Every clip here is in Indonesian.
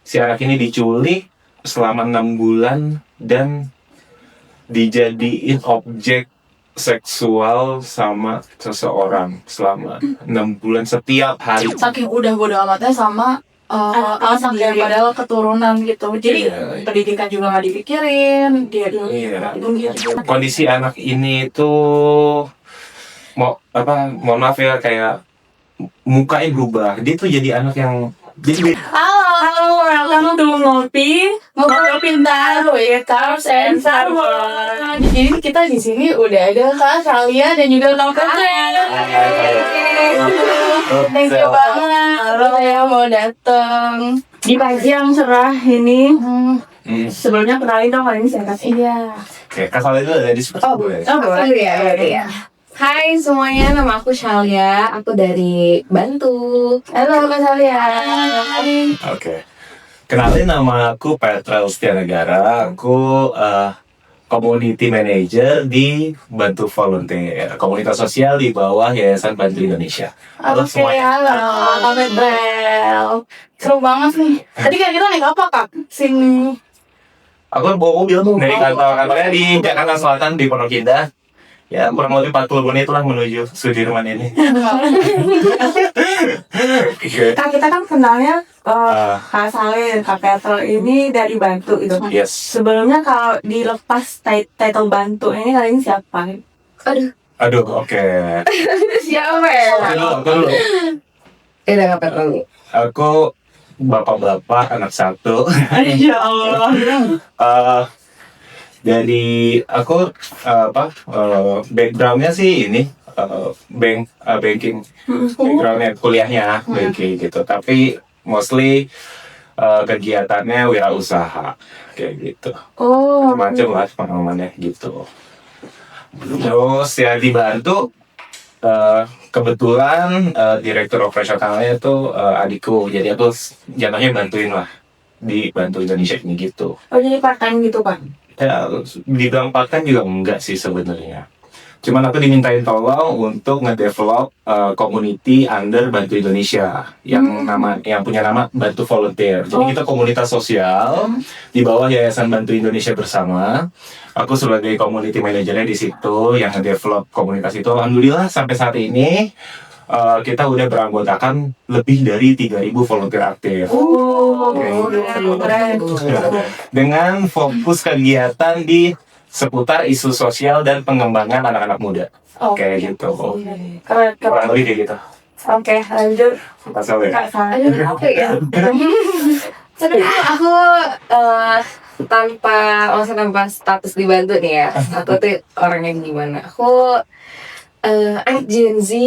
si anak ini diculik selama 6 bulan dan dijadiin objek seksual sama seseorang selama 6 bulan setiap hari. Saking udah bodo amatnya sama anak yang padahal keturunan gitu. Jadi pendidikan juga nggak dipikirin, dia Kondisi anak ini tuh mohon maaf ya, kayak mukanya berubah. Dia tuh jadi anak yang Halo, welcome to Ngopi Pintar with Cars and Sarwa. Jadi kita di sini udah ada Kak Salia dan juga Kak Karen. Thank you banget. Halo yang mau datang di pagi yang cerah ini. Sebelumnya kenalin dong, kali ini saya Kak. Iya. Oke, Kak Salia itu ada di sebelah gue. Iya. Hai semuanya, nama aku Shalia, aku dari Bantu. Halo Kak Salia. Oke. Kenalin, nama aku Petrel Setianegara. Aku community manager di Bantu Volunteer, komunitas sosial di bawah Yayasan Bantu Indonesia. Halo semuanya. Halo Kak Petrel. Seru banget nih. Tadi kan kita naik apa Kak? Sini. Aku bawa mobil dari kantornya di Jakarta Selatan di Pondok Indah. Ya, kurang lebih 40 menit lah menuju Sudirman ini. Kak, kita kan kenalnya Kak Saleh dan Kak Petrel ini dari Bantu gitu. Yes. Sebelumnya kalau dilepas title Bantu ini kalian siapa? Aduh, oke. Siapa ya? Aku dulu. Udah Kak Petrel. Aku bapak-bapak anak satu. Ya Allah. Dari aku backgroundnya sih ini banking, backgroundnya kuliahnya banking gitu, tapi mostly kegiatannya wirausaha kayak gitu. Oh. Macam lah pengalamannya gitu. Terus ya dibantu, kebetulan direktur operasionalnya itu adikku, jadi aku jatuhnya bantuin lah di Bantu Indonesia ini gitu. Oh, jadi part time gitu Pak? Ya, dibilang part-time juga enggak sih sebenarnya. Cuman aku dimintain tolong untuk ngedevelop community under Bantu Indonesia yang punya nama Bantu Volunteer. Jadi kita komunitas sosial di bawah Yayasan Bantu Indonesia Bersama. Aku sebagai community manajernya di situ yang ngedevelop komunitas itu. Alhamdulillah sampai saat ini kita udah beranggotakan lebih dari 3.000 volunteer aktif. Dengan fokus kegiatan di seputar isu sosial dan pengembangan anak-anak muda. Kayak gitu. Kurang lebih kayak gitu. Oke, lanjut. Kak Saleh. Kak Saleh. Oke ya. Sebenarnya aku tanpa status dibantu nih ya. Aku tuh orangnya gimana? Aku anak Gen Z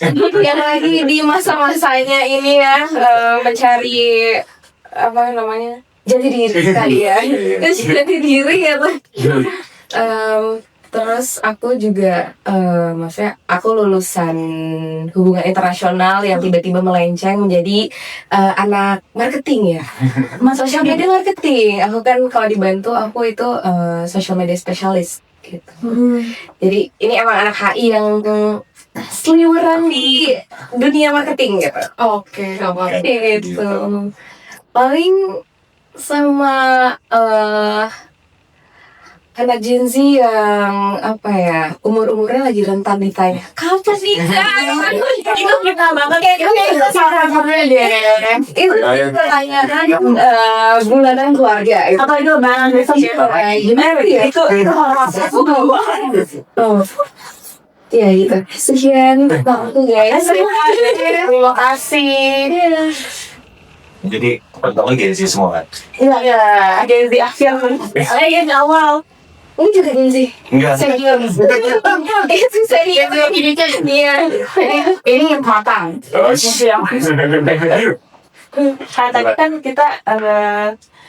yang lagi di masa-masanya ini ya, mencari apa namanya, jati diri kali ya, jati diri ya tuh. Terus aku juga maksudnya aku lulusan hubungan internasional yang tiba-tiba melenceng menjadi anak marketing ya, social media marketing. Aku kan kalau dibantu aku itu social media specialist gitu. Jadi ini emang anak HI yang seliweran di dunia marketing gitu. Oke, Gitu. Paling sama anak Gen Z yang apa ya, umurnya lagi rentan ditanya kapan nikah. Itu kita banget itu pertanyaan bulanan keluarga itu. Atau itu banget besok gimana ya? Itu Ya gitu. Sekian waktu guys. terima kasih. Jadi teman-teman Gen Z semua kan? Iya, Gen Z akhir. Gen awal. Ini juga Gen Z. Enggak. Serius. Itu serius. Iya. Ini yang matang. Tadi kan kita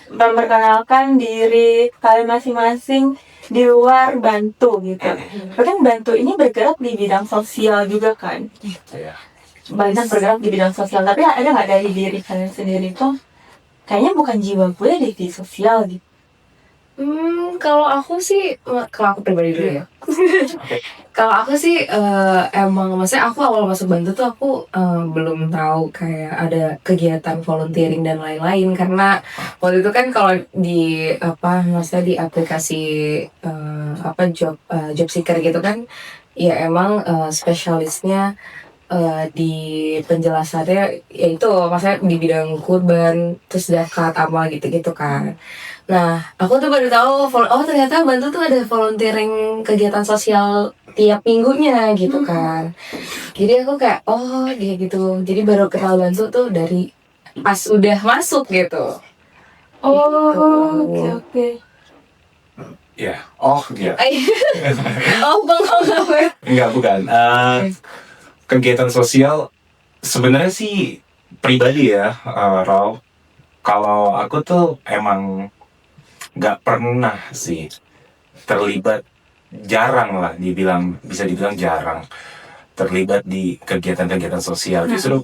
memperkenalkan diri kalian masing-masing di luar Bantu gitu. Bahkan Bantu ini bergerak di bidang sosial juga kan. Banyak bergerak di bidang sosial. Tapi ada nggak dari diri kalian sendiri tuh kayaknya bukan jiwa gue deh di sosial gitu. Kalau aku sih, kalau aku pribadi dulu ya. Kalau aku sih emang maksudnya aku awal masuk Bantu tuh aku belum tahu kayak ada kegiatan volunteering dan lain-lain karena waktu itu kan kalau di apa maksudnya di aplikasi job seeker gitu kan ya emang spesialisnya di penjelasannya yaitu maksudnya di bidang kurban terus zakat amal gitu-gitu kan. Nah, aku tuh baru tahu ternyata Bantu tuh ada volunteering kegiatan sosial tiap minggunya gitu kan. Jadi aku kayak gitu. Jadi baru kenal Bantu tuh dari pas udah masuk gitu. Oke. Ya, oh iya. Bang. Enggak, bukan. Kegiatan sosial sebenarnya sih pribadi ya, Raw. Kalau aku tuh emang nggak pernah sih terlibat, jarang lah bisa dibilang jarang terlibat di kegiatan-kegiatan sosial. Justru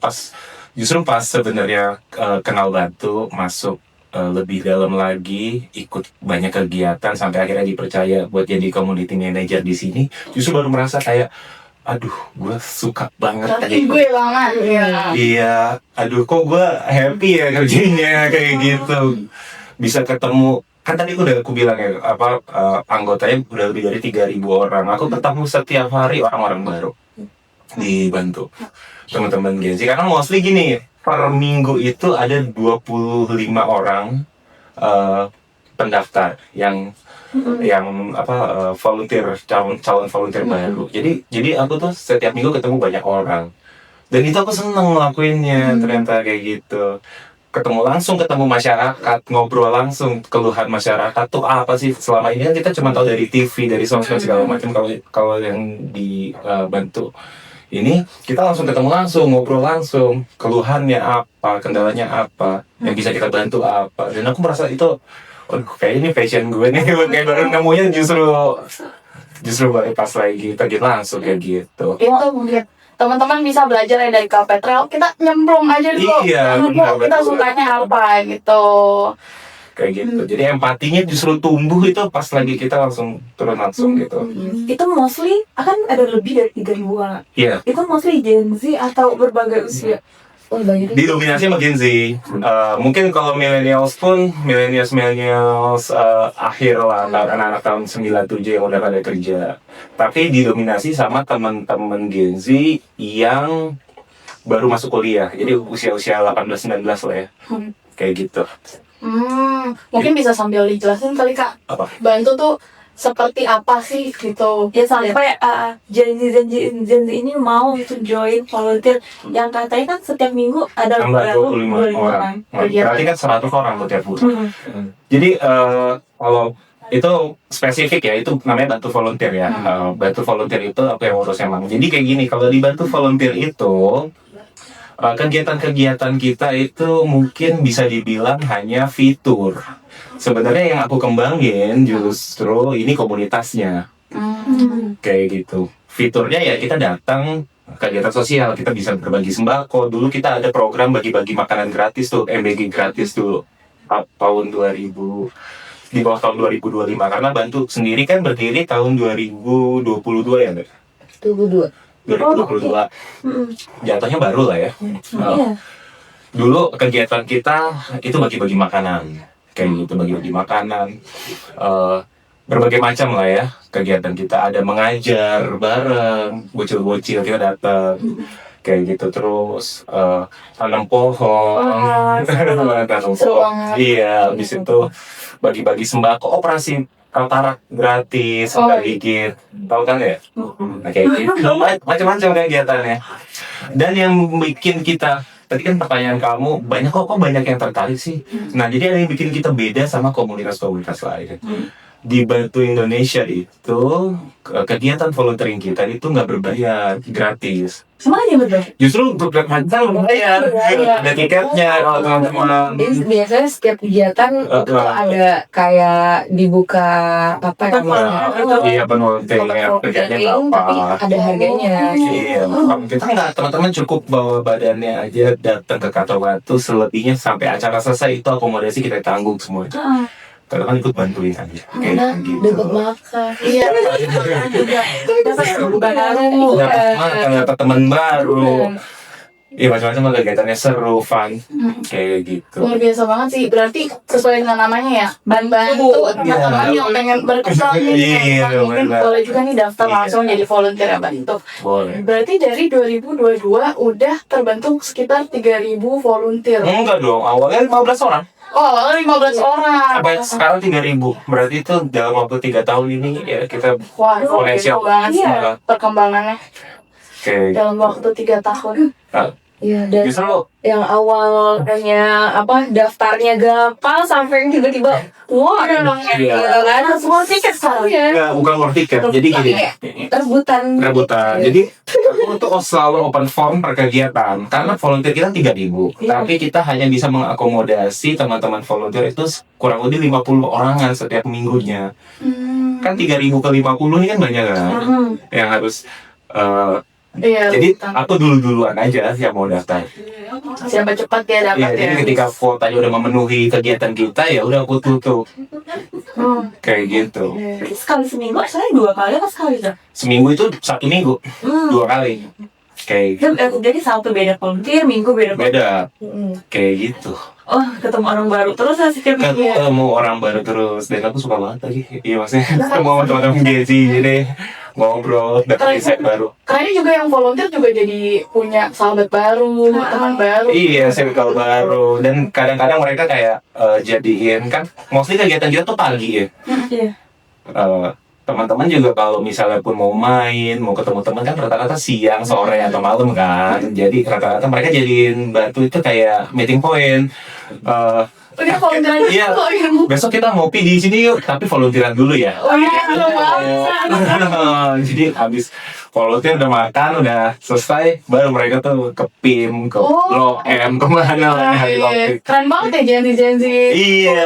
pas sebenarnya kenal Bantu, masuk lebih dalam lagi, ikut banyak kegiatan sampai akhirnya dipercaya buat jadi community manager di sini, justru baru merasa kayak aduh, gue suka banget kayak gue banget ya. Iya, aduh kok gue happy ya kerjanya kayak gitu. Bisa ketemu, kan tadi aku bilang ya, anggotanya udah lebih dari 3.000 orang. Aku ketemu setiap hari orang-orang baru dibantu teman-teman Gen Z. Karena mostly gini, per minggu itu ada 25 orang pendaftar yang volunteer, calon volunteer baru. Jadi aku tuh setiap minggu ketemu banyak orang, dan itu aku seneng ngelakuinnya. Ternyata kayak gitu, ketemu masyarakat, ngobrol langsung keluhan masyarakat tuh apa sih. Selama ini kan kita cuma tahu dari TV, dari sosmed segala macam. Kalau yang dibantu ini kita langsung ketemu langsung, ngobrol langsung, keluhannya apa, kendalanya apa, yang bisa kita bantu apa. Dan aku merasa itu kayak ini passion gue nih. Kayak baru nemunya justru baru pas lagi terjun langsung kayak gitu. Itu mungkin teman-teman bisa belajar ya dari Kak Petrel. Kita nyemplung aja dulu. Iya, Kita sukanya apa gitu. Kayak gitu. Jadi empatinya justru tumbuh itu pas lagi kita turun langsung gitu. Itu mostly akan ada lebih dari 3.000 orang. Iya. Itu mostly Gen Z atau berbagai usia. Didominasi sama Gen Z. Mungkin kalau millennials pun millennials akhir lah, anak-anak tahun 97 yang udah pada kerja. Tapi didominasi sama teman-teman Gen Z yang baru masuk kuliah. Jadi usia-usia 18-19 lah ya. Kayak gitu. Mungkin bisa sambil dijelasin kali Kak. Apa? Bantu tuh seperti apa sih gitu. Ya sampai Gen Z ini mau itu join volunteer yang katanya kan setiap minggu ada Tambah 25 orang. Berarti kan 100 orang tuh tiap bulan. Jadi kalau itu spesifik ya, itu namanya bantu volunteer ya. Bantu volunteer itu apa yang urus emang. Jadi kayak gini, kalau dibantu volunteer itu kegiatan-kegiatan kita itu mungkin bisa dibilang hanya fitur. Sebenarnya yang aku kembangin justru ini komunitasnya. Kayak gitu. Fiturnya ya kita datang kegiatan sosial, kita bisa berbagi sembako. Dulu kita ada program bagi-bagi makanan gratis tuh, MBG gratis dulu tahun 2000, di bawah tahun 2025. Karena Bantu sendiri kan berdiri tahun 2022 ya, Mbak? 2022. Jatuhnya baru lah ya. Dulu kegiatan kita itu bagi-bagi makanan. Kayak gitu, bagi-bagi makanan. Berbagai macam lah ya kegiatan kita. Ada mengajar bareng, bocil-bocil kita datang. Kayak gitu, terus tanam pohon. Tanam pohon. Iya, habis itu bagi-bagi sembako, operasi katarak gratis, gigit, tahu kan ya? Nah, kayak gitu, macam-macam kegiatannya. Dan yang bikin kita, tadi kan pertanyaan kamu, banyak yang tertarik sih. Nah, jadi ada yang bikin kita beda sama komunitas-komunitas lain. Di Bantu Indonesia itu, kegiatan volunteering kita itu nggak berbayar, gratis. Semuanya berbayar? Justru untuk berbayar, ada tiketnya kalau teman-teman. Biasanya setiap kegiatan itu ada kayak dibuka apa ya? Iya, penumpangnya kerjanya tapi berapa? ada harganya. Iya, kita nggak, teman-teman cukup bawa badannya aja datang ke kantor Bantu, selebihnya sampai acara selesai itu akomodasi kita tanggung semuanya. Karena kan ikut bantuin aja. Kayak Enak, gitu. dapat makan. Iya. juga dapat teman baru. Dapat makan, dapat teman baru. Bener. Iya macam-macam lah, kegiatannya seru, fun, kayak gitu. Luar biasa banget sih. Berarti sesuai dengan namanya ya, bantu teman-teman yang pengen berkembang nih. Iya, Mungkin benar. boleh juga nih daftar Iya. langsung jadi volunteer ya bantu. Boleh. Berarti dari 2022 udah terbentuk sekitar 3.000 volunteer. Enggak dong, awalnya 15 orang. Oh, awalnya 15 orang. Sampai sekarang 3.000. Berarti itu dalam waktu 3 tahun ini ya kita Wah, Eksponensial. banget sih Iya. perkembangannya kayak dalam waktu 3 tahun. Iya, dan justru yang awalnya daftarnya gampang sampai yang tiba-tiba wah Iya. kan semua tiket sekarang ya nggak bukan war ticket. Jadi gini, rebutan. rebutan. Jadi aku tuh selalu open form per kegiatan karena volunteer kita 3.000, tapi kita hanya bisa mengakomodasi teman-teman volunteer itu kurang lebih 50 orangan setiap minggunya. Kan 3.000 ke 50 ini kan banyak kan, yang harus Iya. jadi betul. aku duluan aja yang mau daftar. Siapa cepat dia Ya, dapat jadi ya. ketika kuotanya udah memenuhi kegiatan kita ya udah aku tutup kayak gitu. Sekali seminggu saya 2 kali atau sekali tuh? Seminggu itu 1 minggu 2 kali kayak gitu. Jadi Sabtu beda volunteer, Minggu beda volunteer. Beda kayak gitu. Oh, ketemu orang baru terus ya setiap minggu. Ketemu orang baru terus dan aku suka banget lagi. Iya maksudnya ketemu sama teman-teman Gezi jadi ngobrol dapat insight baru. Karena juga yang volunteer juga jadi punya sahabat baru, teman baru. Iya, circle baru dan kadang-kadang mereka kayak jadiin kan mostly kegiatan kita tuh pagi ya. Iya. Teman-teman juga kalau misalnya pun mau main, mau ketemu teman kan rata-rata siang, sore atau malam kan. Jadi rata-rata mereka jadiin Batu itu kayak meeting point. Udah volunteer aja. Iya. kok. Besok kita ngopi di sini yuk, tapi volunteeran dulu ya. Oh iya, seru banget. Jadi habis volunteer udah makan, udah selesai, baru mereka tuh ke PIM, ke Oh. Blok M, kemana lah Iya. ngopi. Keren banget ya janji-janji. Iya.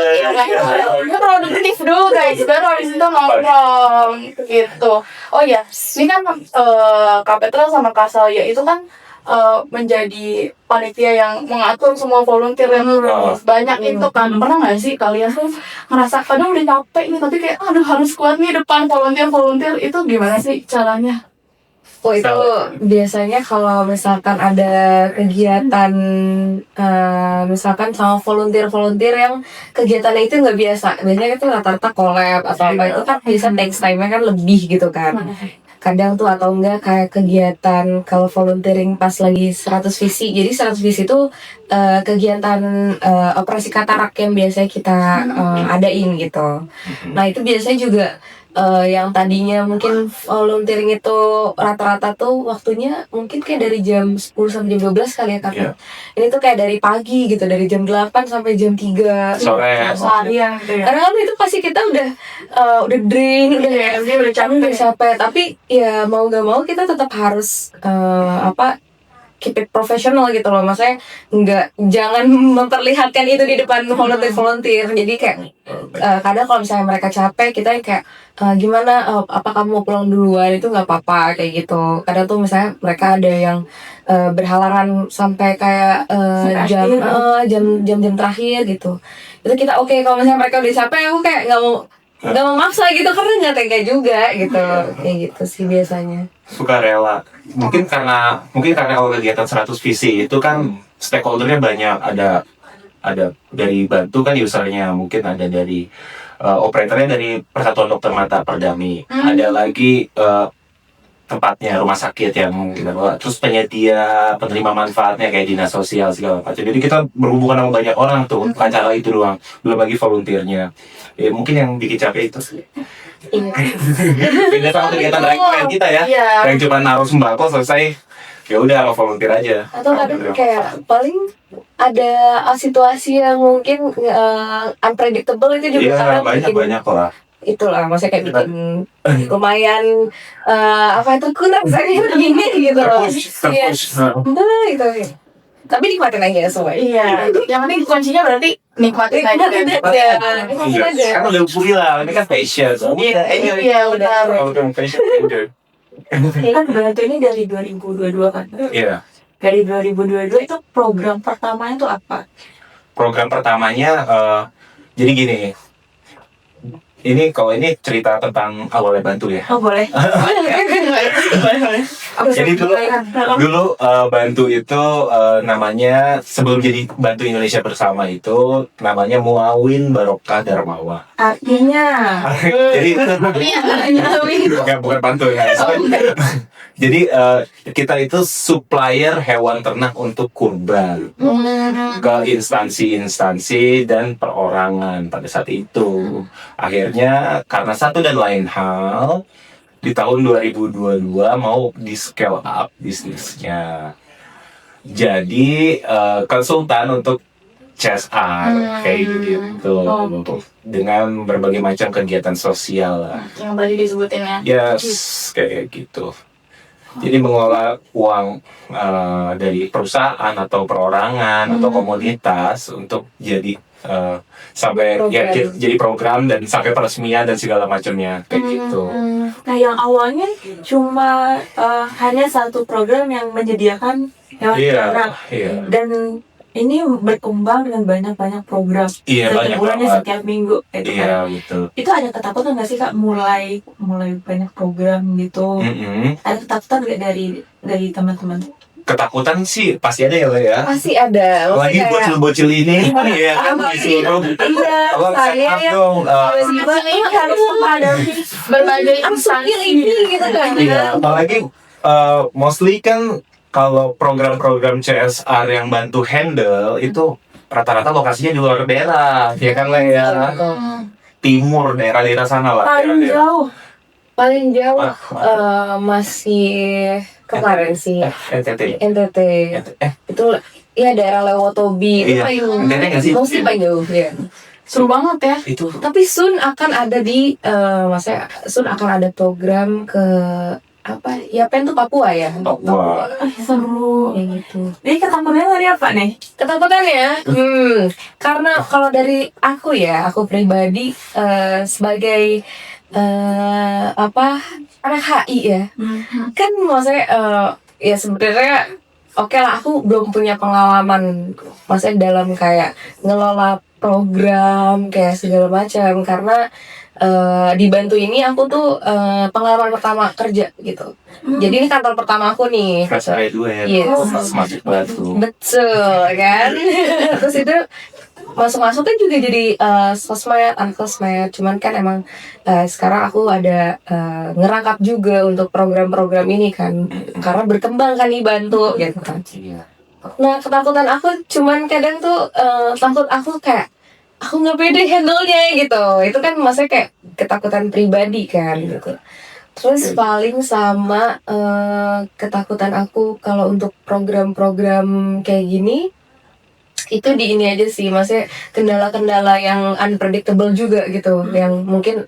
Kita produktif dulu guys, baru habis itu nongkrong gitu. Oh iya, ini kan Kak Petra sama Kak Salya itu kan menjadi panitia yang mengatur semua volunteer yang banyak itu kan. Pernah nggak sih kalian tuh ngerasa kadang udah capek nih tapi kayak aduh harus kuat nih depan volunteer itu gimana sih caranya? Oh itu biasanya kalau misalkan ada kegiatan misalkan sama volunteer yang kegiatannya itu nggak biasa, biasanya itu rata-rata collab atau apa itu kan bisa next time-nya kan lebih gitu kan. Kadang tuh atau enggak kayak kegiatan kalau volunteering pas lagi 100 visi. Jadi 100 visi itu kegiatan operasi katarak yang biasanya kita adain gitu. Nah itu biasanya juga yang tadinya mungkin volunteering itu rata-rata tuh waktunya mungkin kayak dari jam 10 sampai jam 12 kali ya Kak. Iya. Ini tuh kayak dari pagi gitu, dari jam 8 sampai jam 3 Sore. Seharian gitu ya. karena kan itu pasti kita udah drain, udah capek, tapi ya mau nggak mau kita tetap harus keep it professional gitu loh, maksudnya jangan memperlihatkan itu di depan volunteer. Jadi kayak kadang kalau misalnya mereka capek, kita yang kayak gimana, apa kamu mau pulang duluan, itu nggak apa-apa kayak gitu. Kadang tuh misalnya mereka ada yang berhalangan sampai kayak jam terakhir gitu. Itu kita oke, kalau misalnya mereka udah capek, aku kayak nggak mau maksa gitu karena nggak tega juga gitu, kayak gitu sih biasanya. Suka rela. Mungkin karena kalau kegiatan 100 visi itu kan stakeholdernya banyak, ada dari Bantu kan usernya, mungkin ada dari operatornya dari Persatuan Dokter Mata Perdami, ada lagi tempatnya rumah sakit yang kita bawa, terus penyedia penerima manfaatnya kayak dinas sosial segala macam. Jadi kita berhubungan sama banyak orang tuh, bukan cara itu doang, belum lagi volunteernya. Ya mungkin yang bikin capek itu sih. Iya. Beda sama kegiatan rank kita ya, Iya. yang cuma naruh sembako selesai, ya udah lo volunteer aja. Atau kadang kayak paling ada situasi yang mungkin unpredictable itu juga Iya kadang bikin banyak lah. itulah, maksudnya kayak bikin lumayan itu kurang saya begini gitu loh. Iya. Nah, gitu. Tapi nikmatin aja semua. Iya, yang penting kuncinya berarti nikmatin aja. Iya. Nikmatin aja. Kan udah bilang ini kan passion. Iya, benar. Udah passion. Kan Bantu ini dari 2022 kan. Iya. Dari 2022 itu program pertamanya tuh apa? Program pertamanya jadi gini. ini kalau ini cerita tentang awalnya Bantu ya. Oh boleh. Boleh. Jadi dulu Bantu itu namanya sebelum jadi Bantu Indonesia Bersama itu namanya Muawin Barokah Darmawa. Artinya Jadi itu bukan Bantu ya. Jadi kita itu supplier hewan ternak untuk kurban ke instansi-instansi dan perorangan pada saat itu. Akhirnya karena satu dan lain hal di tahun 2022 mau di scale up bisnisnya. Jadi konsultan untuk CSR kayak gitu dengan berbagai macam kegiatan sosial lah. Yang tadi disebutin ya. Yes, kayak gitu. Jadi mengelola uang dari perusahaan atau perorangan atau komunitas untuk jadi sampai ya, jadi program dan sampai peresmian dan segala macamnya kayak gitu. Nah yang awalnya cuma hanya satu program yang menyediakan hewan ternak Iya. dan ini berkembang dengan banyak program. Iya, Setiap banyak bulannya banget. setiap minggu gitu kan. Iya, betul. Itu ada ketakutan nggak sih Kak mulai banyak program gitu? Ada ketakutan nggak dari teman-teman? Ketakutan sih pasti ada ya, Le, ya. Pasti ada. Lagi bocil-bocil ini, ya kan disuruh tolong set up dong. Ini harus menghadapi Berbagai Instansi instansi. ini gitu kan. Iya, apalagi mostly kan kalau program-program CSR yang bantu handle itu rata-rata lokasinya di luar daerah, ya kan Le ya. Timur daerah-daerah sana lah. paling daerah-daerah. jauh. Paling jauh masih kemarin sih NTT. NTT. Itu ya daerah Lewotobi itu Iya. paling NTT nggak sih? mostly paling jauh ya. Seru banget ya. Itu Tapi soon akan ada maksudnya soon akan ada program ke apa ya Pen tuh Papua ya. Papua. Seru. Kayak gitu. Jadi ketakutannya dari apa nih? Ketakutannya, karena kalau dari aku pribadi sebagai anak HI ya, kan maksudnya ya sebenarnya oke lah aku belum punya pengalaman maksudnya dalam kayak ngelola program kayak segala macam karena di Bantu ini aku tuh pengalaman pertama kerja gitu. Jadi ini kantor pertama aku nih. fresh area 2 ya. Yes. Masuk Batu. Betul kan. Terus itu masuk kan juga jadi sosmed, unsosmed. Cuman kan emang sekarang aku ada ngerangkap juga untuk program-program ini kan. Karena berkembang kan nih Bantu gitu kan. Iya. Nah ketakutan aku cuman kadang tuh takut aku kayak aku nggak pede handle-nya gitu. Itu kan maksudnya kayak ketakutan pribadi kan gitu. Terus paling sama ketakutan aku kalau untuk program-program kayak gini itu di ini aja sih, maksudnya kendala-kendala yang unpredictable juga gitu, yang mungkin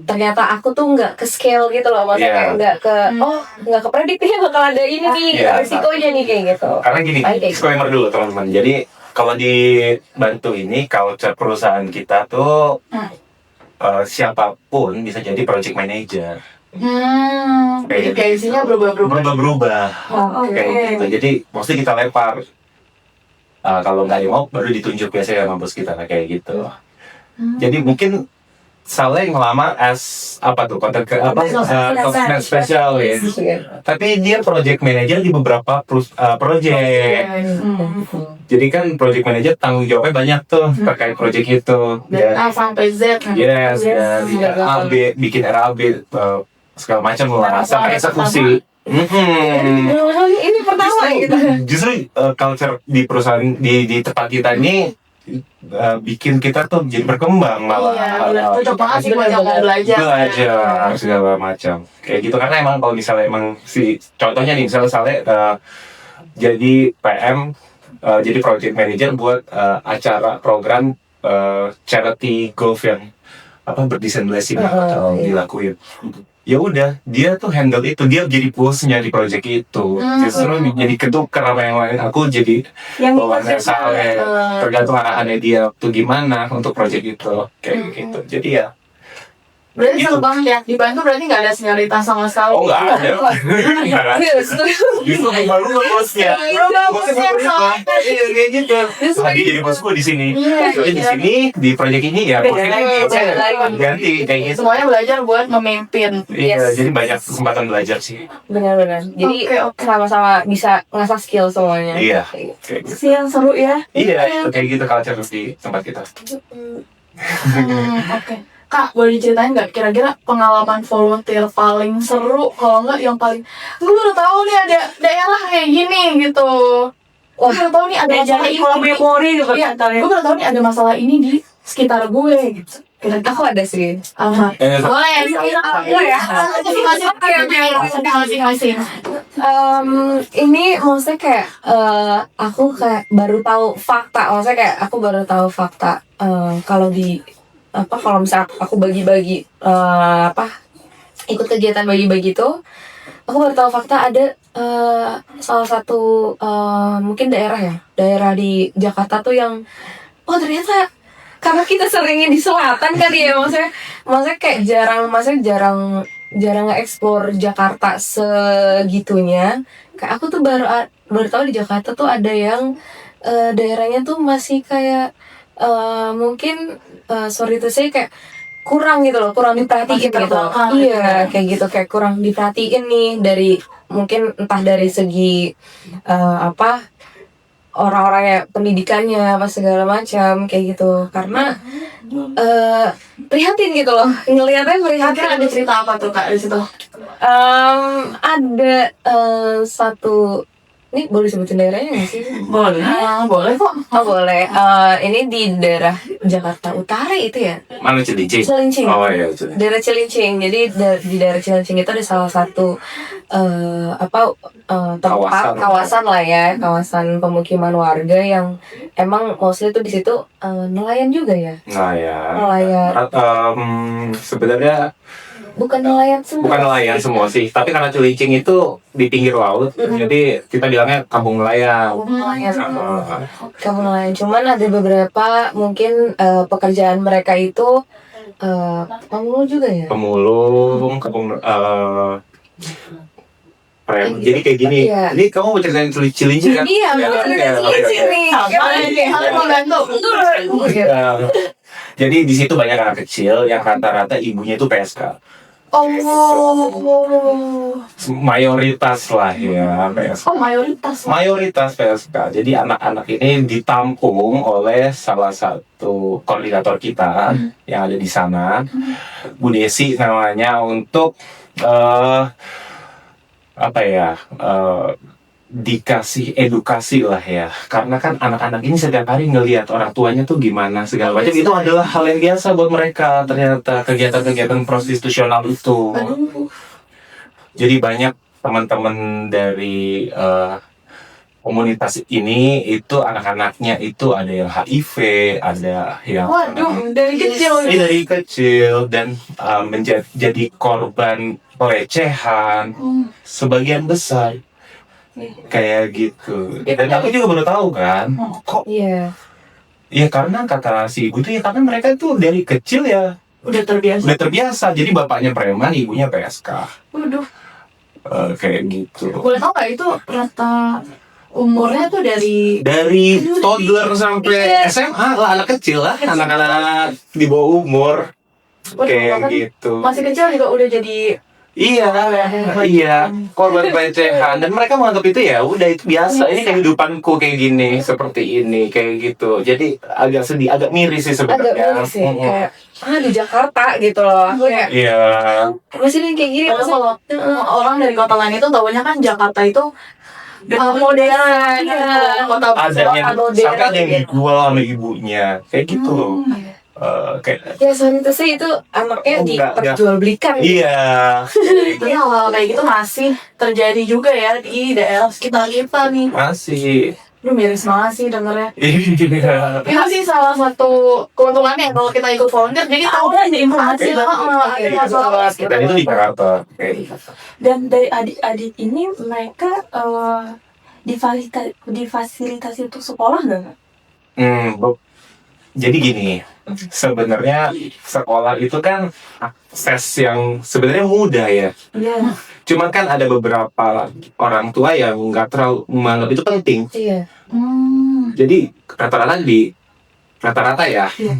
ternyata aku tuh nggak ke scale gitu loh, maksudnya Iya. kayak nggak kepredik nih bakal ada ini nih Iya. risikonya nih kayak gitu. Karena gini, Baik, kayak disclaimer dulu teman-teman. Jadi kalau di Bantu ini culture perusahaan kita tuh siapapun bisa jadi project manager. Jadi gajinya berubah-ubah. Berubah-berubah. Oh, Kayak gitu. Jadi mesti kita lempar. Kalau nggak mau baru ditunjuk biasanya sama bos kita kayak gitu. Jadi mungkin Saleh ngelamar as apa tuh content content specialist. Tapi dia project manager di beberapa project. Jadi kan project manager tanggung jawabnya banyak tuh terkait project itu. Dari A sampai Z. Yes, dari RAB, bikin RAB segala macam lah, sampai eksekusi. Ini pertama gitu. Justru culture di perusahaan di tempat kita ini bikin kita tuh jadi berkembang malah. Iya, cocok banget sih buat yang mau belajar. Belajar segala macam. Kayak gitu karena emang kalau misalnya emang contohnya nih misalnya jadi PM jadi project manager buat acara program charity golf yang berdesain blessing atau dilakuin. Ya udah, dia tuh handle itu, dia jadi bosnya di project itu. Justru jadi ketukar sama yang lain. Aku jadi bawaannya Saleh, tergantung arahannya dia tuh gimana untuk project itu kayak gitu. Jadi ya Berarti Gitu. seru banget ya. Di Bantu berarti nggak ada senioritas sama sekali. Oh nggak ada. Nggak ada. Justru baru bosnya. Bosnya berubah. Iya kayak gitu. Tadi jadi bosku di sini. Soalnya di sini di proyek ini ya bosnya ganti kayak gitu. Semuanya belajar buat memimpin. Iya, jadi banyak kesempatan belajar sih. Benar-benar. Jadi Oke. sama-sama bisa ngasah skill semuanya. Iya. Kayak gitu. Si yang seru ya. Iya, itu kayak gitu culture di tempat kita. Oke. Kak, boleh diceritain nggak kira-kira pengalaman volunteer paling seru? Kalau nggak yang paling, gue baru tahu nih ada daerah kayak gini gitu. Gue baru tahu nih ada masalah Jadi kalau ini. memori gitu Iya, kan gue baru tahu nih ada masalah ini di sekitar gue gitu. Kira-kira Aku ada sih. boleh. Masih. Ini maksudnya kayak aku kayak baru tahu fakta. Maksudnya kayak aku baru tahu fakta kalau di kalau misalnya aku bagi-bagi ikut kegiatan bagi-bagi itu, aku baru tahu fakta ada salah satu mungkin daerah di Jakarta tuh yang ternyata karena kita seringnya di selatan kali ya, maksudnya kayak jarang nge-explore Jakarta segitunya. Kayak aku tuh baru tahu di Jakarta tuh ada yang daerahnya tuh masih kayak mungkin sorry to say kayak kurang gitu loh, kurang diperhatiin Masih gitu. terbelakang Iya, gitu ya. kayak gitu, kayak kurang diperhatiin nih dari mungkin entah dari segi orang-orangnya, pendidikannya apa segala macam kayak gitu. Karena prihatin gitu loh, ngelihatnya prihatin. Kira-kira ada cerita apa tuh Kak di situ? Ada satu, ini boleh sebutin daerahnya nggak sih? Boleh. Boleh kok. Oh boleh. Ini di daerah Jakarta Utara itu ya, Mana Cilincing? Cilincing. Oh iya, Cilincing. Daerah Cilincing. Jadi di daerah Cilincing itu ada salah satu tempat kawasan lah ya, kawasan pemukiman warga yang emang mostly tuh di situ nelayan juga ya. Nah ya. Nelayan. Sebenarnya Bukan nelayan semua. bukan nelayan semua sih, tapi karena Cilincing itu di pinggir laut, jadi kita bilangnya kampung nelayan. Nelayan. Ah, Kamu nelayan. Cuman ada beberapa mungkin pekerjaan mereka itu pemulung juga ya. pemulung, jadi kayak gini. Iya. Ini kamu mau ceritain Cilincing kan? Iya, Ya, betul. ya, Cilincing nih. Kalian mau bantu. ya. Jadi di situ banyak anak kecil yang rata-rata ibunya itu PSK. Oh. Mayoritas lah ya PSK. Oh, mayoritas. PSK. Jadi anak-anak ini ditampung oleh salah satu koordinator kita yang ada di sana, Bu Desi namanya, untuk dikasih edukasi lah ya, karena kan anak-anak ini setiap hari ngelihat orang tuanya tuh gimana segala macam. Itu adalah hal yang biasa buat mereka, ternyata kegiatan-kegiatan prostitusional itu. Jadi banyak teman-teman dari komunitas ini itu anak-anaknya itu ada yang HIV, ada yang Waduh, dari kecil. dari kecil dan menjadi korban pelecehan sebagian besar kayak gitu. Dan aku juga baru tahu kan, kok Iya. ya karena kata si ibu tuh ya karena mereka tuh dari kecil ya Udah terbiasa. udah terbiasa. Jadi bapaknya preman, ibunya PSK. Waduh. Kayak gitu. Boleh tau gak itu rata umurnya tuh dari Toddler sampai SMA lah, anak kecil lah, anak-anak di bawah umur kayak bahkan gitu. masih kecil juga udah jadi Iya, korban pelecehan, dan mereka menganggap itu ya udah itu biasa, ini kehidupanku kayak gini, seperti ini, kayak gitu. Jadi agak sedih, agak miris sih Agak sebenarnya. miris sih, kayak di Jakarta gitu loh. Kayak Iya, masih kayak gini. Padahal kalau orang dari kota lain itu taunya kan Jakarta itu modern, kota ada yang modern sampai ada yang gitu. dijual sama ibunya, kayak gitu loh. Kayak Ya soalnya sih itu anaknya Enggak. diperjualbelikan. iya, Jadi hal-hal kayak gitu masih terjadi juga ya di daerah sekitar kita nih. masih. Lu miris banget sih dengernya. Iya. Itu sih salah satu keuntungannya kalau kita ikut volunteer. Jadi tahu Ada informasi ada masalah. Dan itu di Jakarta. Kayak gitu. dan dari adik-adik ini mereka difasilitasi untuk sekolah nggak? Jadi gini, sebenarnya sekolah itu kan akses yang sebenarnya mudah ya. Iya. Cuman kan ada beberapa orang tua yang nggak terlalu menganggap itu penting. Iya. Jadi rata-rata ya. Iya.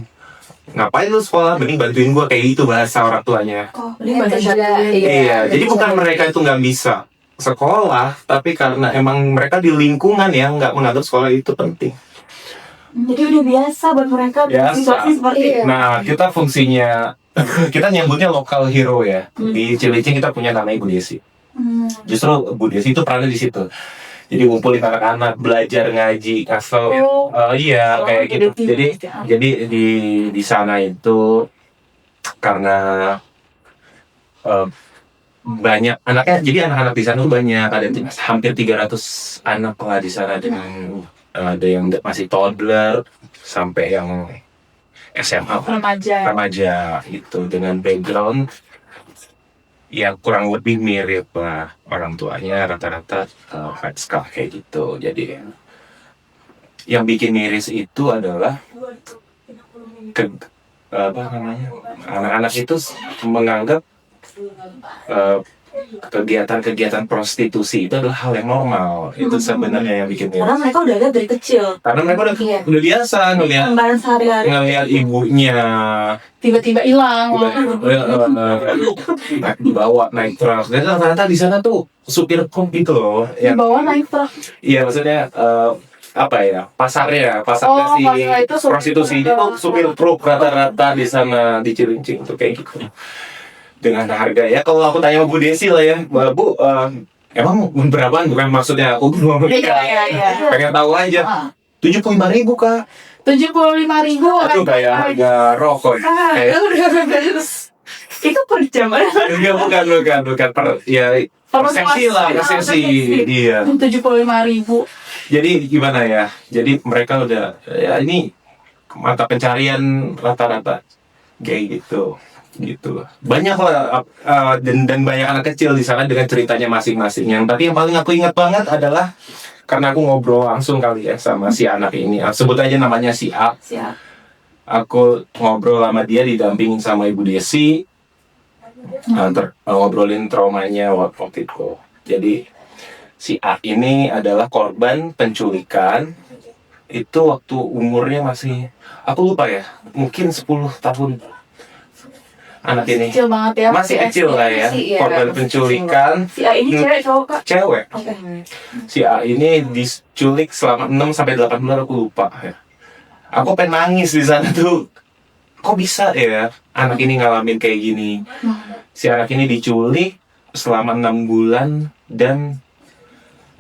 Ngapain lu sekolah? Mending bantuin gua, kayak gitu bahasa orang tuanya. Oh, ini bahasa Kerja, syarat. Iya, jadi bukan mereka itu nggak bisa sekolah, tapi karena emang mereka di lingkungan yang nggak menganggap sekolah itu penting. Jadi udah biasa buat mereka Biasa. situasi seperti Iya. Nah, kita fungsinya kita nyebutnya lokal hero ya. Di Cilincing kita punya nama Ibu Desi. Justru Bu Desi itu perannya di situ. Jadi ngumpulin anak-anak belajar ngaji, ngasih iya Oh, kayak gitu. jadi Jadi di sana itu karena banyak anaknya, jadi anak-anak di sana tuh banyak, ada hampir 300 anak lah di sana, dengan ada yang masih toddler sampai yang SMA remaja itu, dengan background yang kurang lebih mirip lah, orang tuanya rata-rata high school kayak gitu. Jadi yang bikin miris itu adalah apa namanya, anak-anak itu menganggap kegiatan prostitusi itu adalah hal yang normal. Itu sebenarnya yang bikin karena miris. mereka udah lihat dari kecil. Karena mereka Iya. udah biasa ngelihat Gambaran sehari-hari. ibunya Tiba-tiba hilang. dibawa naik truk. Dan ternyata di sana tuh supir truk gitu loh. Di bawah naik truk. Iya, maksudnya apa ya, pasarnya Oh, si pasar itu supir prostitusi itu truk. supir truk rata-rata di sana, di Cilincing tuh kayak gitu. Dengan harga ya, kalau aku tanya Bu Desi lah ya, Bu, emang berapaan? Bukan maksudnya aku Iya. pengen tahu aja. 75.000 Kak. 75.000. Itu kayak harga rokok. Kayak Itu per jam. bukan per ya persepsi lah, persepsi. Iya. 75.000. Jadi gimana ya? Jadi mereka udah ya, ini mata pencarian rata-rata kayak gitu. Banyak lah dan banyak anak kecil di sana dengan ceritanya masing-masing. Yang tadi yang paling aku ingat banget adalah karena aku ngobrol langsung kali ya sama si anak ini. Sebut aja namanya si A. Siap. Aku ngobrol sama dia didampingin sama Ibu Desi. Ngobrolin traumanya waktu itu. Jadi si A ini adalah korban penculikan. Itu waktu umurnya masih, aku lupa ya, mungkin 10 tahun. Anak ini Kecil banget ya. masih kecil lah ya, Iya, korban masih penculikan. Si A ini cewek cowok Kak? Cewek. Oke. Si A ini diculik selama 6 sampai 8 bulan, aku lupa ya. Aku pengen nangis di sana tuh. Kok bisa ya anak ini ngalamin kayak gini? Si anak ini diculik selama 6 bulan dan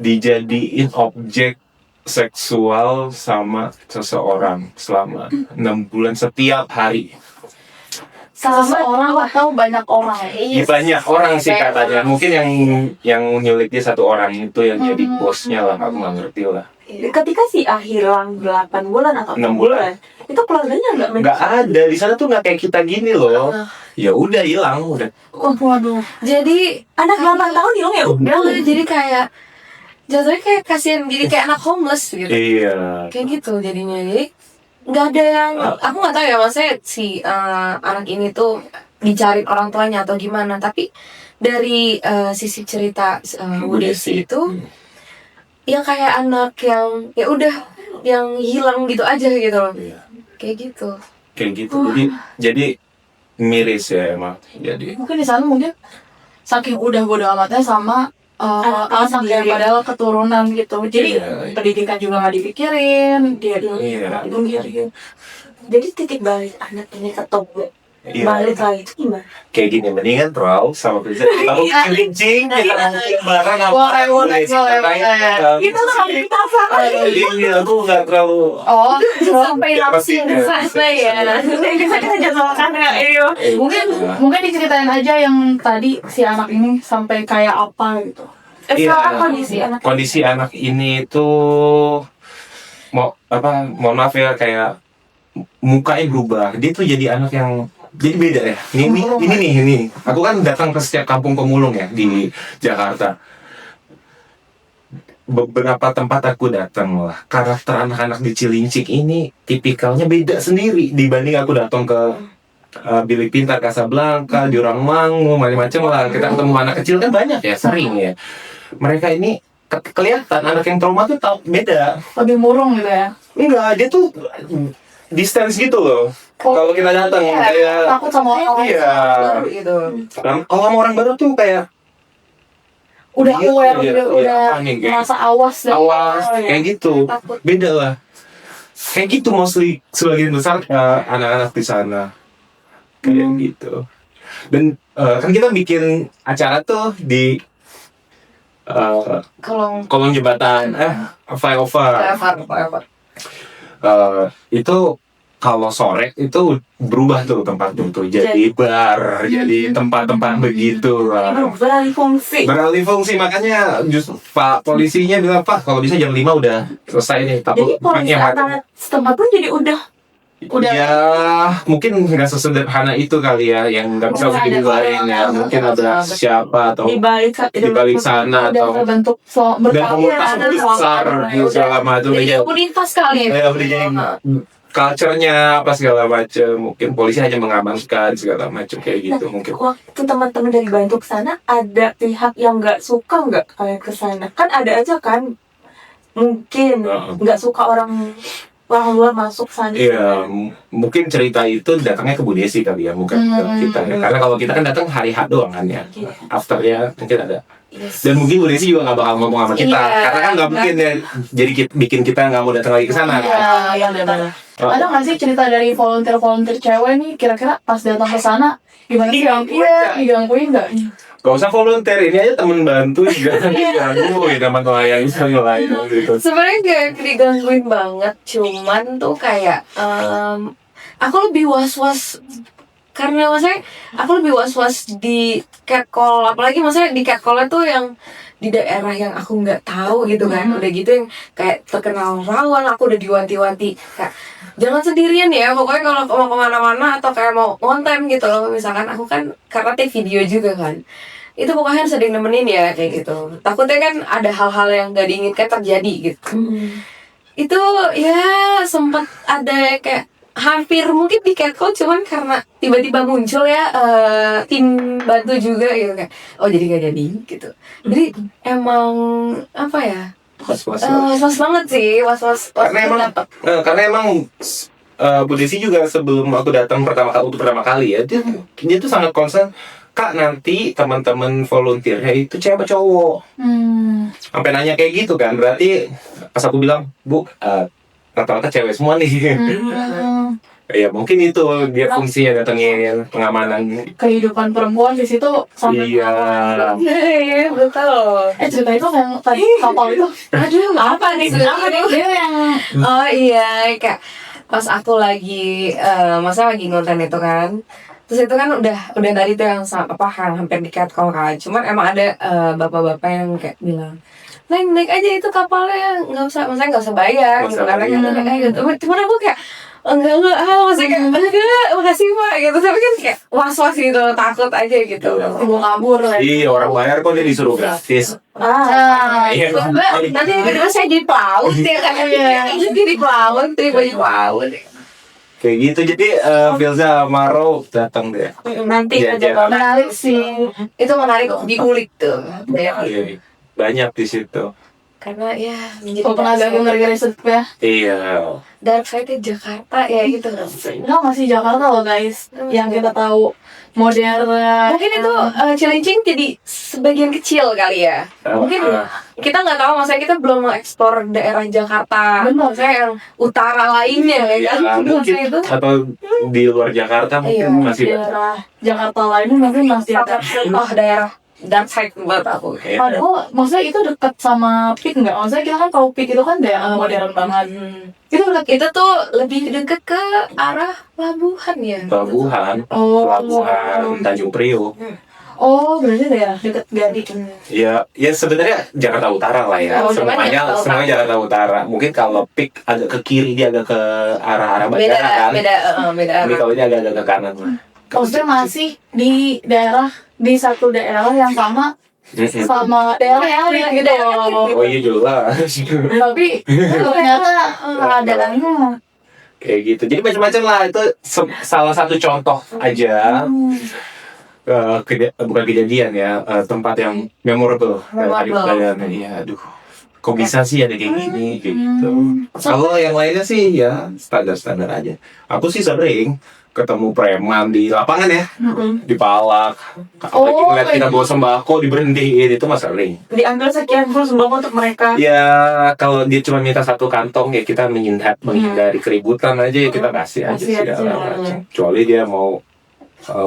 dijadiin objek seksual sama seseorang selama 6 bulan setiap hari. Seseorang atau banyak orang. Ya, banyak orang sih katanya. Mungkin yang nyulik dia satu orang itu yang jadi bosnya lah, aku nggak ngerti lah. Ketika si A hilang 8 bulan atau 6 6 bulan, itu keluarganya Nggak ada di sana tuh, nggak kayak kita gini loh. Ya udah hilang udah. Waduh. Jadi anak 8 tahun hilang ya udah. jadi kayak jatuhnya kayak kasihan, jadi kayak anak homeless gitu. Iya. Kayak gitu jadinya. Jadi nggak ada yang, aku nggak tahu ya, maksudnya si anak ini tuh dicari orang tuanya atau gimana, tapi dari sisi cerita Bu Desi itu yang kayak anak yang ya udah yang hilang gitu aja gitu loh. Iya. Kayak gitu. Kayak gitu. Jadi miris ya emang. Jadi Mungkin di sana mungkin saking udah bodo amatnya sama anak yang sendiri. padahal keturunan gitu. Jadi Iya. pendidikan juga nggak dipikirin, dia Iya. nggak dipikirin. Jadi titik balik anak ini ke Togo. Iya. Balik lagi itu gimana? kayak gini, mendingan Troll sama Princess tahu Cilincing, kita ngomongin bareng apa Boleh. Itu tuh sampai kita ini aku nggak terlalu Oh, Sampai Ya, pasti. langsung selesai ya. bisa kita jadwal makan ya. Iyo. mungkin diceritain aja yang tadi si anak ini sampai kayak apa gitu. Iya. Sekarang kondisi anak ini itu mohon maaf ya, kayak mukanya berubah. Dia tuh jadi anak yang jadi beda ya. Ini. Aku kan datang ke setiap kampung pemulung ya di Jakarta. beberapa tempat aku datang lah, karakter anak-anak di Cilincing ini tipikalnya beda sendiri dibanding aku datang ke Bilik Pintar, Casablanca, Jurang Mangu, macam-macam lah. Kita ketemu anak kecil kan banyak ya, sering ya. Mereka ini kelihatan anak yang trauma tuh tahu beda. Lebih murung gitu ya. Enggak, dia tuh distance gitu loh. Kalau kita datang kayak takut sama orang iya. Baru gitu. Orang baru tuh kayak udah iya, aware, iya, udah iya, aneh, kayak merasa awas dan awas kayak gitu. takut. Beda lah. Kayak gitu mostly sebagian besar anak-anak di sana. Kayak gitu. Dan kan kita bikin acara tuh di kolong jembatan flyover. Itu kalau sore itu berubah tuh tempatnya tuh jadi bar, jadi tempat-tempat begitu lah. Beralih fungsi. Beralih fungsi, makanya justru Pak polisinya bilang, Pak kalau bisa jam 5 udah selesai nih. Jadi polisi anak setempat pun jadi udah Ya mungkin nggak sesederhana itu kali ya, yang nggak bisa Mungkin ada diluarin ya. orang, Mungkin ada siapa atau di balik sana udah atau terbentuk dan komunitas ada besar segala macam Jadi ya. komunitas kali Ya udah jadi culture-nya apa segala macam. Mungkin polisi hanya mengamankan segala macam kayak gitu mungkin. waktu teman-teman dari Bantu ke sana, ada pihak yang nggak suka nggak kalian ke sana? Kan ada aja kan, mungkin nggak suka orang luar masuk sana. Iya, mungkin cerita itu datangnya ke Bu Desi kali ya, bukan ke kita ya. Karena kalau kita kan datang hari H doang kan ya. Iya. Afternya mungkin ada. Yes. Dan mungkin Bu Desi juga nggak bakal ngomong sama kita, Iya, karena kan nggak mungkin ya. Jadi bikin kita nggak mau datang lagi ke sana. Kan? Iya, yang benar. Ada nggak sih cerita dari volunteer cewek nih, kira-kira pas datang ke sana gimana sih? Digangguin nggak? Gak usah volunteer, ini aja temen bantu juga digangguin sama nelayan gitu. Sebenarnya gak digangguin banget, cuman tuh kayak aku lebih was-was karena maksudnya aku lebih was-was di catcall, apalagi maksudnya di catcallnya tuh yang di daerah yang aku nggak tahu gitu kan, udah gitu yang kayak terkenal rawan, aku udah diwanti-wanti kayak jangan sendirian ya, pokoknya kalau mau kemana-mana atau kayak mau konten gitu loh, misalkan aku kan karena take video juga kan, itu pokoknya harus ada yang nemenin ya kayak gitu, takutnya kan ada hal-hal yang gak diinginkan terjadi gitu. Itu ya sempat ada kayak hampir mungkin di catcall, cuman karena tiba-tiba muncul ya tim bantu juga gitu kayak oh jadi gak jadi gitu. Jadi emang apa ya, was-was banget sih, was-was dapet. Karena emang Bu Desi juga sebelum aku datang untuk pertama kali ya, dia tuh sangat concern, Kak nanti teman-teman volunteernya itu cewek apa cowok? Sampai nanya kayak gitu kan, berarti pas aku bilang, Bu, rata-rata cewek semua nih. Ya mungkin itu dia fungsinya datengin pengamanan. Kehidupan perempuan di situ sangat Iya. Iya betul. cerita itu yang tadi kapal itu Aduh apa nih dia yang Oh iya kayak pas aku lagi masa lagi ngonten itu kan, terus itu kan udah tadi tuh yang hampir di catcall kan, cuman emang ada bapak-bapak yang kayak bilang naik aja itu kapalnya, nggak usah, maksudnya nggak usah bayar Nggak gitu usah karena bayar. kan kayak gitu. Cuman aku kayak enggak maksudnya kayak enggak makasih pak gitu, tapi kan kayak was-was gitu, takut aja gitu. mau kabur lah. Iya, orang bayar kok dia disuruh gratis. Iya. Mbak, nanti kedua saya jadi pelaut ya kan, jadi pelaut tuh baju pelaut. Kayak gitu, jadi Filza sama Ro datang deh. Nanti Iya, aja iya. kalau Menarik sih. Itu menarik diulik tuh. Iya, banyak di situ. Karena ya menjadi Kalau pernah gabung ngeri-ngeri sedep ya. Iya. dark side Jakarta ya gitu. Enggak, masih Jakarta loh guys. Yang kita tahu modern. Mungkin itu Cilincing jadi sebagian kecil kali ya. Mungkin kita nggak tahu, maksudnya kita belum mengeksplor daerah Jakarta. Benar. Maksudnya yang utara lainnya ya Ya, kan. mungkin Maksudnya itu atau di luar Jakarta Iya, mungkin masih daerah Jakarta lainnya mungkin masih ada. daerah dark side buat aku. Iya. Padahal maksudnya itu dekat sama PIK nggak? Maksudnya kita kan kalau PIK itu kan daerah modern banget. Itu dekat. Itu tuh lebih deket ke arah pelabuhan ya. Pelabuhan, Oh, Tanjung Priok. oh berarti daerah dekat Gadi. Ya sebenarnya Jakarta Utara lah ya. Oh, semuanya Jakarta Semuanya Jakarta Utara. Mungkin kalau PIK agak ke kiri, dia agak ke arah Beda Bandara kan. beda Tapi arah. kalau ini agak ke kanan lah. Maksudnya masih di daerah, di satu daerah yang sama sama daerah gitu. Oh iya jelas. Tapi ternyata keadaannya Kayak gitu. Jadi macam-macam lah, itu salah satu contoh aja. Bukan kejadian ya, tempat yang memorable. Iya, aduh. Kok bisa sih ada kayak gini, kayak gitu. Kalau yang lainnya sih ya standar-standar aja. Aku sih sering ketemu preman di lapangan ya, dipalak. Apalagi ngeliat kita bawa sembako diberhentiin, itu mah sering. Diambil sekian puluh sembako untuk mereka. Ya kalau dia cuma minta satu kantong ya kita menghindari keributan aja ya kita kasih aja segala macam. Kecuali dia mau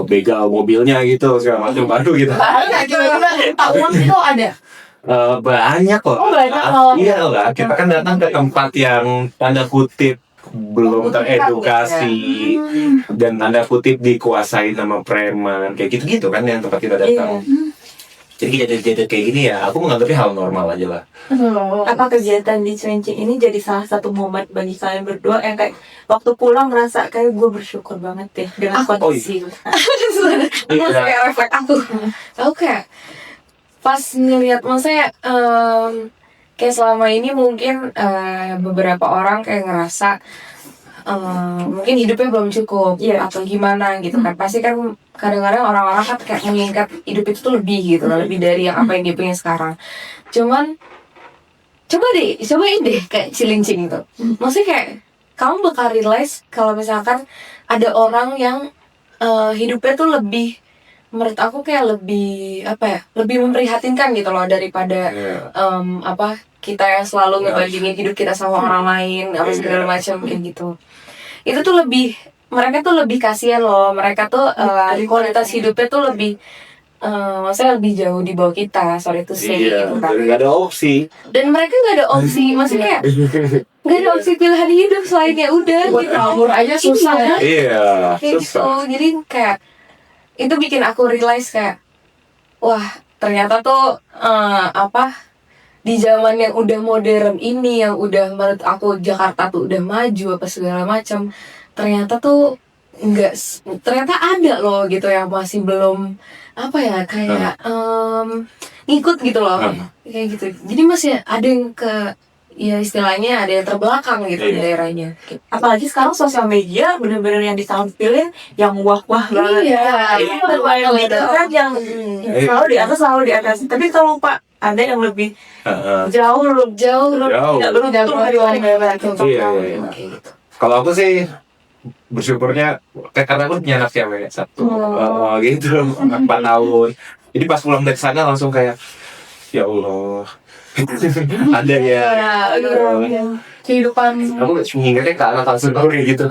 begal mobilnya gitu segala macam baru gitu. tahun itu ada. Banyak kok. Iya lah, kita kan datang ke tempat yang tanda kutip belum teredukasi dan tanda kutip dikuasai nama preman kayak gitu-gitu kan yang tempat kita datang. Jadi kejadian kayak gini ya, aku menganggapnya hal normal aja lah. Apa kegiatan di Cilincing ini jadi salah satu momen bagi kalian berdua yang kayak waktu pulang ngerasa kayak gue bersyukur banget ya dengan kondisi. Maksudnya kayak refleks aku kayak pas ngeliat maksudnya kayak selama ini mungkin beberapa orang kayak ngerasa mungkin hidupnya belum cukup atau gimana gitu kan. Pasti kan kadang-kadang orang-orang kan kayak mengingat hidup itu tuh lebih gitu loh, lebih dari yang apa yang dia punya sekarang. Cuman cobain deh kayak Cilincing itu. Maksudnya kayak kamu bakal realize kalau misalkan ada orang yang hidupnya tuh lebih, menurut aku kayak lebih lebih memprihatinkan gitu loh daripada kita yang selalu ngebandingin hidup kita sama orang lain apa segala macam kayak gitu. Itu tuh lebih, mereka tuh lebih kasihan loh, mereka tuh kualitas hidupnya tuh lebih maksudnya lebih jauh di bawah kita, sorry to say gitu kan. Dan nggak ada opsi. Dan mereka nggak ada opsi, maksudnya kayak nggak ada opsi pilihan hidup selain ya udah gitu. Kabur aja susah ya. Iya, Kayak gitu. Jadi kayak itu bikin aku realize kayak wah ternyata tuh di zaman yang udah modern ini, yang udah menurut aku Jakarta tuh udah maju apa segala macam, ternyata tuh ternyata ada loh gitu yang masih belum kayak ngikut gitu loh kayak gitu. Jadi masih ada yang ya istilahnya ada yang terbelakang gitu di daerahnya. Apalagi sekarang sosial media bener-bener yang ditampilin yang wah-wah banget. Iya, kan yang selalu di atas. Tapi kalau Pak ada yang lebih jauh tidak beruntung dari wanita. Iya. Kalau aku sih bersyukurnya karena aku punya anak cewek satu gitu, anak 4 tahun. Jadi pas pulang dari sana langsung kayak ya Allah ada ya. Kehidupan Aku mengingatnya ke anak langsung kayak gitu.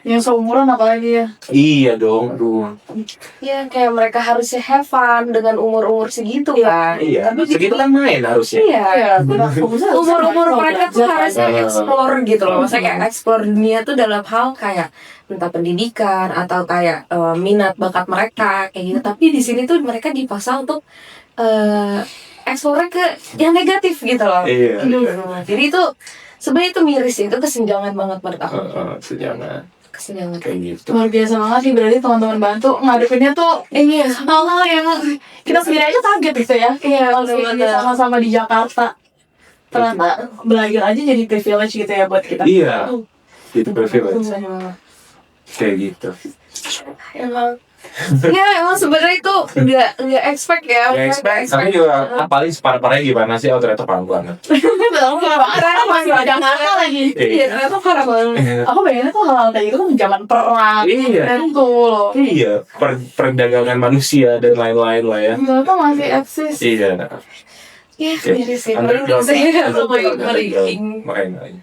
yang seumuran apalagi ya. Iya dong, aduh. Ya kayak mereka harusnya have fun dengan umur-umur segitu kan. Iya, segitu kan main harusnya. Iya. Benar. Umur-umur mereka tuh harusnya explore gitu loh. Maksudnya kayak explore dunia tuh dalam hal kayak entah pendidikan atau kayak minat bakat mereka kayak gitu. Tapi di sini tuh mereka dipaksa untuk explore ke yang negatif gitu loh. Iya. Jadi itu sebenarnya itu miris, itu kesenjangan banget menurut aku. Kesenjangan kayak gitu. Luar biasa banget sih, berarti teman-teman bantu ngadepinnya tuh hal-hal yang kita sendiri aja kaget gitu ya. Kalau sama-sama di Jakarta ternyata belajar aja jadi privilege gitu ya buat kita. Iya, jadi privilege kayak gitu. Emang sebenarnya itu nggak expect ya. Tapi juga paling parah-parahnya gimana sih? Ternyata parah banget. Ternyata masih di Jakarta lagi. Iya, ternyata parah banget. Aku bayangin tuh hal-hal kayak gitu kan zaman perang. Itu loh. Iya, perdagangan manusia dan lain-lain lah ya. Ternyata masih eksis. Iya. Ya, miris sih. Merinding. Makanya.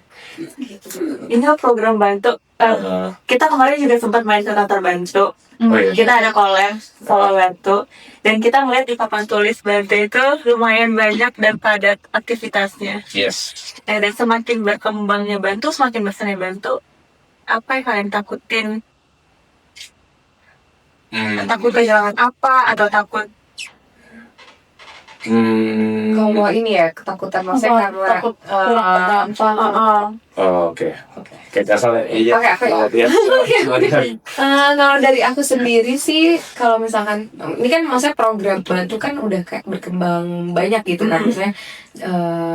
Ini program bantu. Kita kemarin juga sempat main ke kantor bantu. Kita ada collab solo bantu. Dan kita melihat di papan tulis bantu itu lumayan banyak dan padat aktivitasnya. Yes. Dan semakin berkembangnya bantu, semakin besarnya bantu. Apa yang kalian takutin? Takut kehilangan apa? Atau takut Kalau ini ya ketakutan maksudnya karena takut kurang gampang. Oh, oke. Kayak asal iya. Oke. Ya. Kalau dari aku sendiri sih, kalau misalkan ini kan maksudnya program bantu kan udah kayak berkembang banyak gitu kan, maksudnya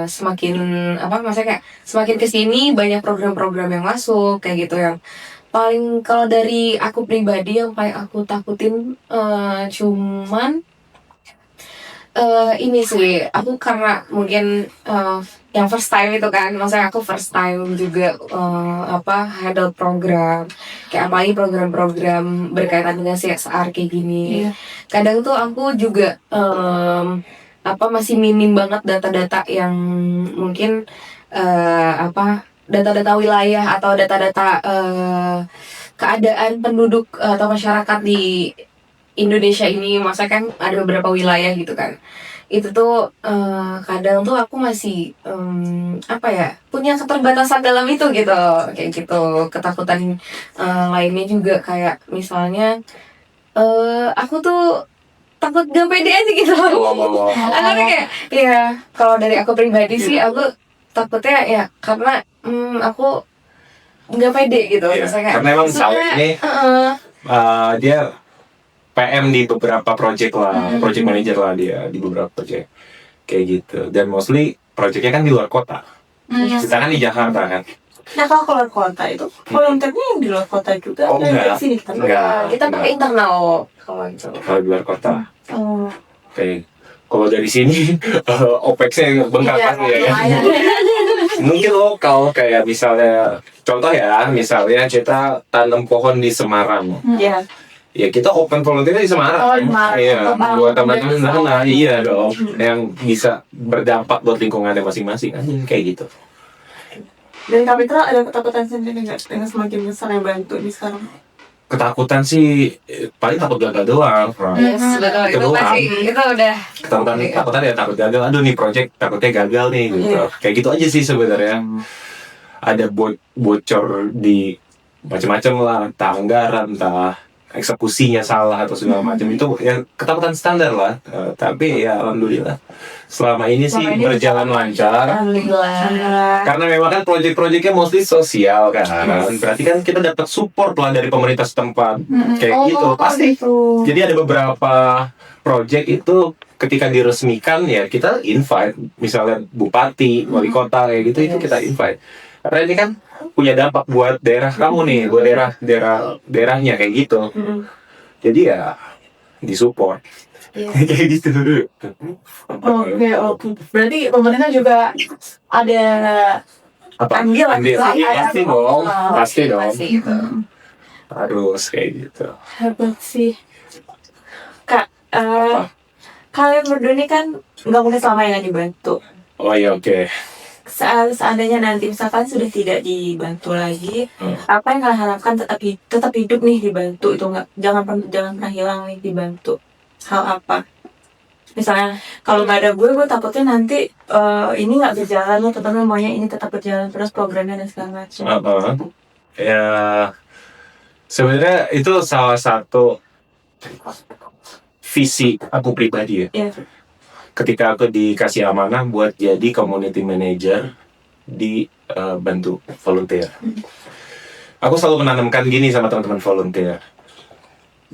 semakin apa, maksudnya kayak semakin kesini banyak program-program yang masuk kayak gitu. Yang paling kalau dari aku pribadi yang paling aku takutin cuman ini sih, aku karena mungkin yang first time itu kan, maksudnya aku first time juga handle program kayak apalagi program-program berkaitan dengan CSR kayak gini. Iya. Kadang tuh aku juga masih minim banget data-data yang mungkin data-data wilayah atau data-data keadaan penduduk atau masyarakat di Indonesia ini. Masa kan ada beberapa wilayah gitu kan, itu tuh kadang tuh aku masih punya keterbatasan dalam itu gitu, kayak gitu. Ketakutan lainnya juga kayak misalnya aku tuh takut gak pede aja gitu. Aku tuh kayak ya, kalau dari aku pribadi sih aku takutnya ya karena aku nggak pede gitu. Misalnya, Karena emang Saleh ini dia PM di beberapa project lah, project manager lah dia di beberapa project kayak gitu. Dan mostly projectnya kan di luar kota. Kita kan di Jakarta kan. Nah kalau keluar kota itu volunteernya yang di luar kota juga Oh, atau yang enggak. di sini kan? kita pakai internal kalau gitu. Kalau di luar kota. Oh. Kayak kalau dari sini OPEX-nya bengkak Iya, pasti ya. lumayan. Mungkin lokal kayak misalnya contoh ya, misalnya kita tanam pohon di Semarang. Iya. Ya kita open volunteer di Semarang. Oh, di Semarang. Iya, Oh, buat teman-teman bisa. sana, iya dong. Yang bisa berdampak buat lingkungannya masing-masing kan kayak gitu. Dan Kapitra ada ketakutan sendiri nggak dengan semakin besarnya bantu di sekarang? Ketakutan sih paling takut gagal doang. Yes, betul. Itu Kedua. pasti itu udah Ketakutan ya takut gagal. Aduh nih project takutnya gagal nih gitu. Iya. Kayak gitu aja sih sebenarnya. Ada bocor di macam-macam lah, entah anggaran, entah eksekusinya salah atau segala macam. Itu ya ketakutan standar lah. Tapi ya alhamdulillah selama ini sih Selama ini berjalan lancar. alhamdulillah. Karena memang kan project-projectnya mostly sosial kan. Berarti kan kita dapat support lah dari pemerintah setempat. Kayak gitu. Pasti. Gitu. Jadi ada beberapa project itu ketika diresmikan ya kita invite. Misalnya bupati, wali kota kayak gitu itu kita invite. Karena ini kan punya dampak buat daerah kamu nih, buat daerahnya kayak gitu. Jadi ya disupport. Iya. Kayak gitu. Oke. Berarti pemerintah juga ada Apa? Ambil lah. Ambil. Iya, pasti dong. Pasti dong. Pasti itu. Harus kayak gitu. Hebat sih. Kak, kalian berdua ini kan nggak mungkin selamanya nggak dibantu. Oh iya, oke. Seandainya nanti misalkan sudah tidak dibantu lagi, apa yang kalian harapkan tetap hidup nih dibantu itu nggak jangan pernah hilang nih dibantu. Hal apa? Misalnya kalau nggak ada gue takutnya nanti ini nggak berjalan loh, teman-teman maunya ini tetap berjalan terus programnya dan segala macam. Ya sebenarnya itu salah satu visi aku pribadi ya. Iya. Ketika aku dikasih amanah buat jadi community manager di bantu volunteer, aku selalu menanamkan gini sama teman-teman volunteer,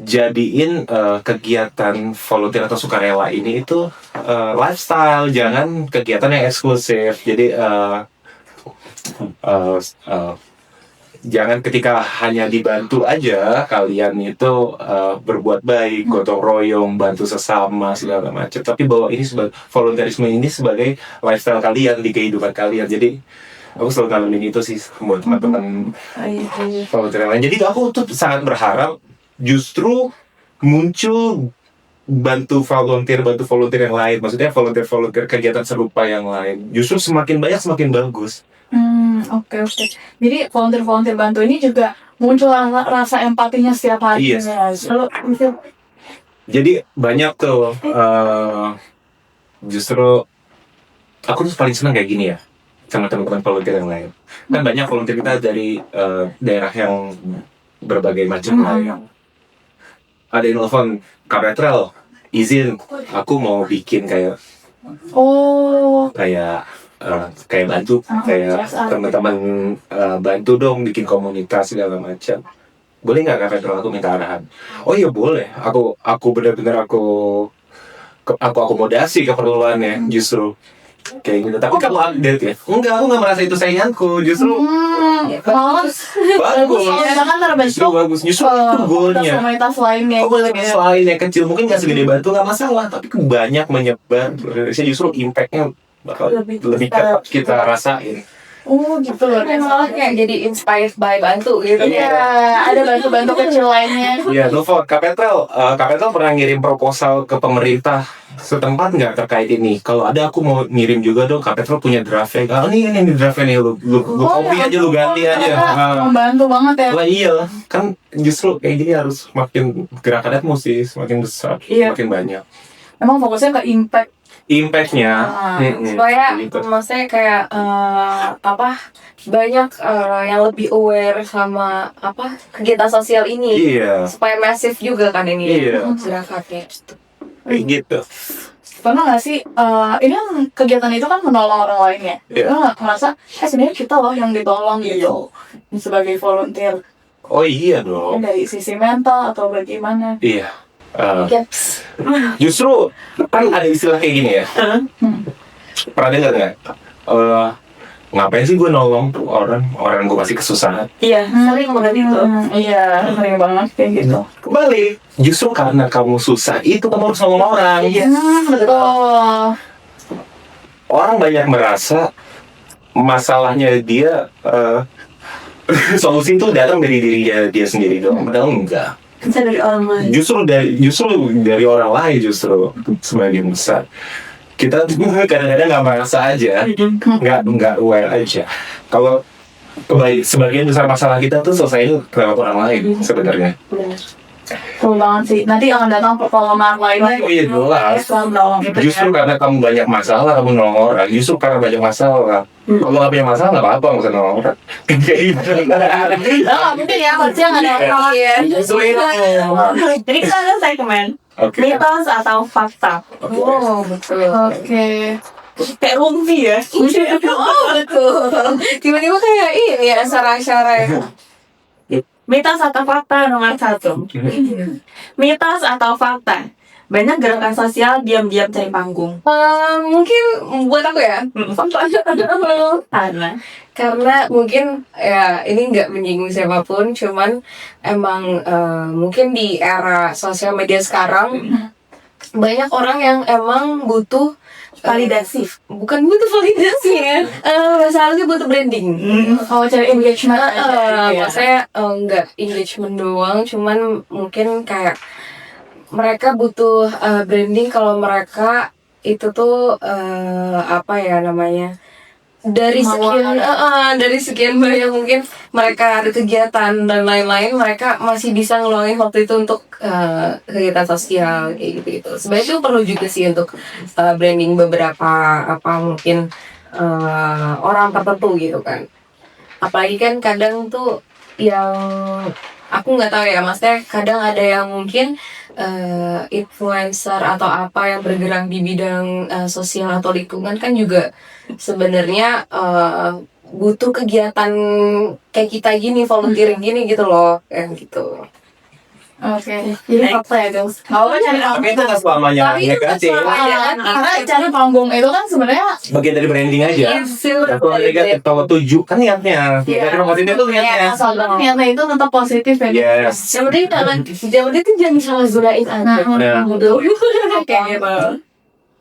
jadiin kegiatan volunteer atau sukarela ini itu lifestyle, jangan kegiatan yang eksklusif. Jadi jangan ketika hanya dibantu aja kalian itu berbuat baik, gotong royong, bantu sesama segala macam. Tapi bawa ini sebagai volunteerisme ini sebagai lifestyle kalian di kehidupan kalian. Jadi aku selalu ngalamin itu sih buat teman-teman volunteer lain. Jadi aku tuh sangat berharap justru muncul bantu volunteer yang lain. Maksudnya volunteer kegiatan serupa yang lain. Justru semakin banyak semakin bagus. Oke. Jadi volunteer bantu ini juga muncul rasa empatinya setiap hari. Iya. Lalu misal Jadi banyak tuh justru aku tuh paling senang kayak gini ya sama teman-teman volunteer yang lain. Kan banyak volunteer kita dari daerah yang berbagai macam lah ya. Ada yang nelfon, Kak Petrel, izin aku mau bikin kayak Oh, kayak bantu kayak CSR. teman-teman bantu dong bikin komunitas segala macam. Boleh nggak kakak kalau aku minta arahan? Oh iya boleh. Aku benar-benar aku akomodasi keperluannya justru kayak gitu. Tapi kamu update ya? Enggak, aku nggak merasa itu sainganku. Justru malah bagus. kita kan Justru terbentuk bagus. Justru itu goalnya. komunitas lainnya. Komunitas lain yang kecil mungkin nggak segede batu nggak masalah, tapi banyak menyebar di Indonesia justru impactnya bakal lebih cepat kita rasain. Oh gitu loh. Malah kayak jadi inspired by Bantu gitu. Iya, ada bantu-bantu kecil lainnya. Iya, Novo, Kapetel pernah ngirim proposal ke pemerintah setempat nggak terkait ini? Kalau ada aku mau ngirim juga dong. Kapetel punya draftnya. Ini draftnya nih, lu copy aja, lu ganti aja. Membantu banget ya. Lah iya, kan justru kayak gini harus makin gerakannya mesti semakin besar, Iya. makin banyak. Emang fokusnya ke impact. Impactnya. Supaya Gitu. maksudnya kayak banyak yang lebih aware sama kegiatan sosial ini. Iya, Supaya masif juga kan ini Iya. gerakannya. kayak gitu. Pernah nggak sih, ini kan kegiatan itu kan menolong orang lain ya. Iya. Pernah nggak merasa, sebenarnya kita loh yang ditolong gitu. Sebagai volunteer. Oh iya dong. Dari sisi mental atau bagaimana. Iya. Yes. Justru kan ada istilah kayak gini ya. Pernah dengar nggak? Ngapain sih gue nolong tuh orang gue pasti kesusahan. Iya, sering banget itu. Iya, sering banget kayak gitu. Kembali, justru karena kamu susah itu kamu harus nolong orang. Betul. Orang banyak merasa masalahnya dia solusi itu datang dari diri dia sendiri doang. Padahal enggak. Bisa dari orang lain. Justru dari orang lain justru sebagian besar. Kita tuh kadang-kadang nggak merasa aja, nggak aware aja. Kalau sebagian besar masalah kita tuh selesai lewat orang lain sebenarnya. Betul banget sih. Nanti akan datang pertolongan lainnya. Oh iya jelas. Nolong gitu Justru karena kamu banyak masalah kamu nolong orang. Justru karena banyak masalah. Kalau nggak punya masalah nggak apa-apa nggak usah nolong orang. Kayak gitu. nggak mungkin ya, harusnya nggak ada masalah ya. Justru itu. Jadi kita ada segmen Oke. mitos atau fakta. Oh betul. Oke. Kayak rumpi ya. Oh betul. Tiba-tiba kayak ini ya acara-acara. Mitos atau fakta nomor 1. Mitos atau fakta? Banyak gerakan sosial diam-diam cari panggung. Mungkin buat aku ya. Karena mungkin ya ini nggak menyinggung siapapun, cuman emang mungkin di era sosial media sekarang banyak orang yang emang butuh Validasi. bukan butuh validasi ya, masalahnya butuh branding. Oh, cari engagement aja. Maksudnya nggak engagement doang, cuman mungkin kayak mereka butuh branding kalau mereka itu tuh apa ya namanya, dari sekian banyak mungkin mereka ada kegiatan dan lain-lain, mereka masih bisa ngeluangin waktu itu untuk kegiatan sosial kayak gitu. Sebenarnya itu perlu juga sih untuk branding beberapa mungkin orang tertentu gitu kan. Apalagi kan kadang tuh yang aku nggak tahu ya, maksudnya kadang ada yang mungkin influencer atau apa yang bergerak di bidang sosial atau lingkungan kan juga sebenarnya butuh kegiatan kayak kita gini, volunteering gini gitu loh, kayak gitu. Oke. Jadi fakta ya guys. Kalau cari Tapi panggung. itu nggak selamanya Tapi itu negatif. karena cari panggung itu kan sebenarnya Bagian dari branding aja. Kalau negatif, kalau tujuh kan niatnya. Dari positif itu niatnya. asal niatnya itu tetap positif ya. Yes. Yang penting jangan itu jangan salah gunain aja. Nah. Oke.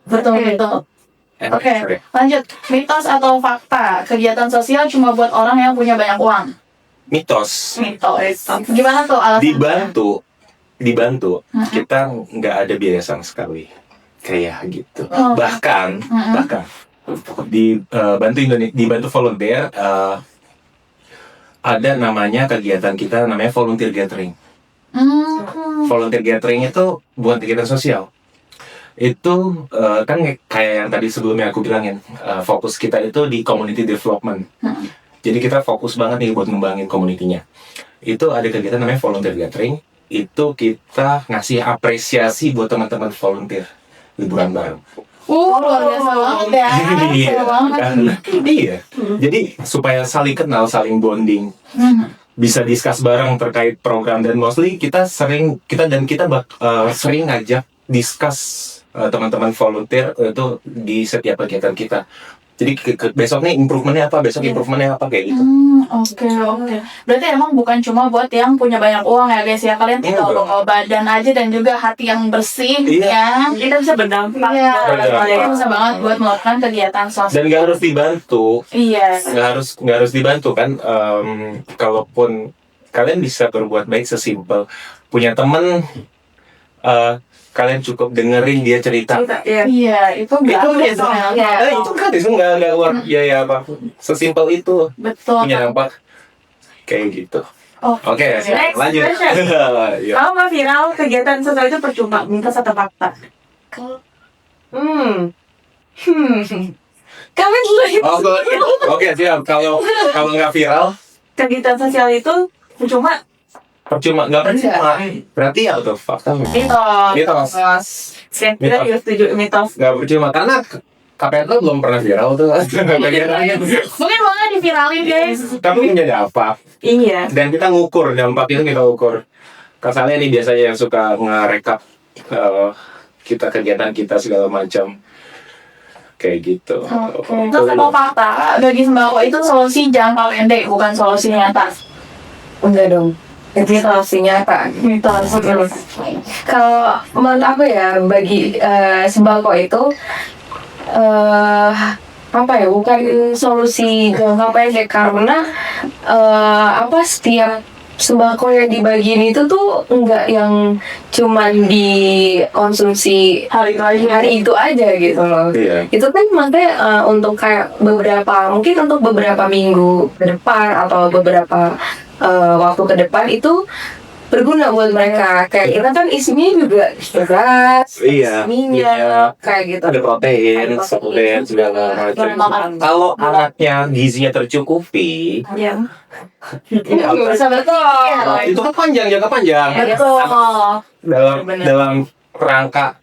Betul betul. Oke, lanjut. Mitos atau fakta? Kegiatan sosial cuma buat orang yang punya banyak uang. Mitos. Mitos. Gimana tuh alasannya? Dibantu. Kita nggak ada biaya sama sekali. Kayak gitu. Oh. Bahkan di Bantu volunteer ada namanya kegiatan kita namanya volunteer gathering. Volunteer gathering itu bukan kegiatan sosial. Itu kan kayak yang tadi sebelumnya aku bilangin, fokus kita itu di community development. Jadi kita fokus banget nih buat ngembangin komunitinya. Itu ada kegiatan namanya volunteer gathering. Itu kita ngasih apresiasi buat teman-teman volunteer liburan bareng. Luar biasa banget ya. Iya. Seru banget. Iya. Jadi supaya saling kenal, saling bonding, bisa discuss bareng terkait program, dan mostly kita sering sering ngajak discuss teman-teman volunteer itu di setiap kegiatan kita. Jadi besok nih improvementnya apa, besok improvementnya apa, kayak gitu. Oke. Berarti emang bukan cuma buat yang punya banyak uang ya guys ya. Kalian tinggal Enggak. bawa badan aja dan juga hati yang bersih Iya. ya. Kita bisa berdampak. Iya, Berdampak. itu bisa banget buat melakukan kegiatan sosial. Dan nggak harus dibantu, Iya. nggak harus dibantu kan. Kalaupun kalian bisa berbuat baik sesimpel punya temen, kalian cukup dengerin dia cerita. Iya. Iya, itu gratis. Itu gratis, nggak keluar biaya apa. Sesimpel itu Betul. punya dampak kayak gitu. Oh, Oke, Next lanjut. question. Ya. Kalau nggak viral, kegiatan sosial itu percuma, mitos atau fakta? Kami dulu ya. Oke, siap. Kalau nggak viral, Kegiatan sosial itu percuma. percuma, nggak percuma. Berarti ya tuh fakta. Mitos. Saya Mitos. juga setuju mitos. Nggak percuma karena KPR belum pernah viral tuh. Kegiatannya. Mungkin banget diviralin guys. Tapi menjadi apa? Iya. Dan kita ngukur dampak itu, kita ukur. Kasalnya nih biasanya yang suka ngerekap kita kegiatan kita segala macam kayak gitu. Terus apa fakta? Bagi sembako itu solusi jangka pendek, bukan solusi nyata. Enggak dong. Itu solusi nyata. Mitos. Kalau menurut aku ya, bagi sembako itu apa ya, bukan solusi jangka pendek, karena setiap sembako yang dibagiin itu tuh enggak yang cuman dikonsumsi hari itu aja gitu loh. Iya. Itu kan maksudnya untuk kayak mungkin untuk beberapa minggu ke depan atau beberapa waktu ke depan itu berguna buat mereka. Kayak kita kan isinya juga beras, Iya. minyak, kayak gitu. Ada protein, Ada suplemen segala macam. Kalau anaknya gizinya tercukupi, Iya. Bisa betul. itu kan panjang, jangka panjang. Betul. Dalam rangka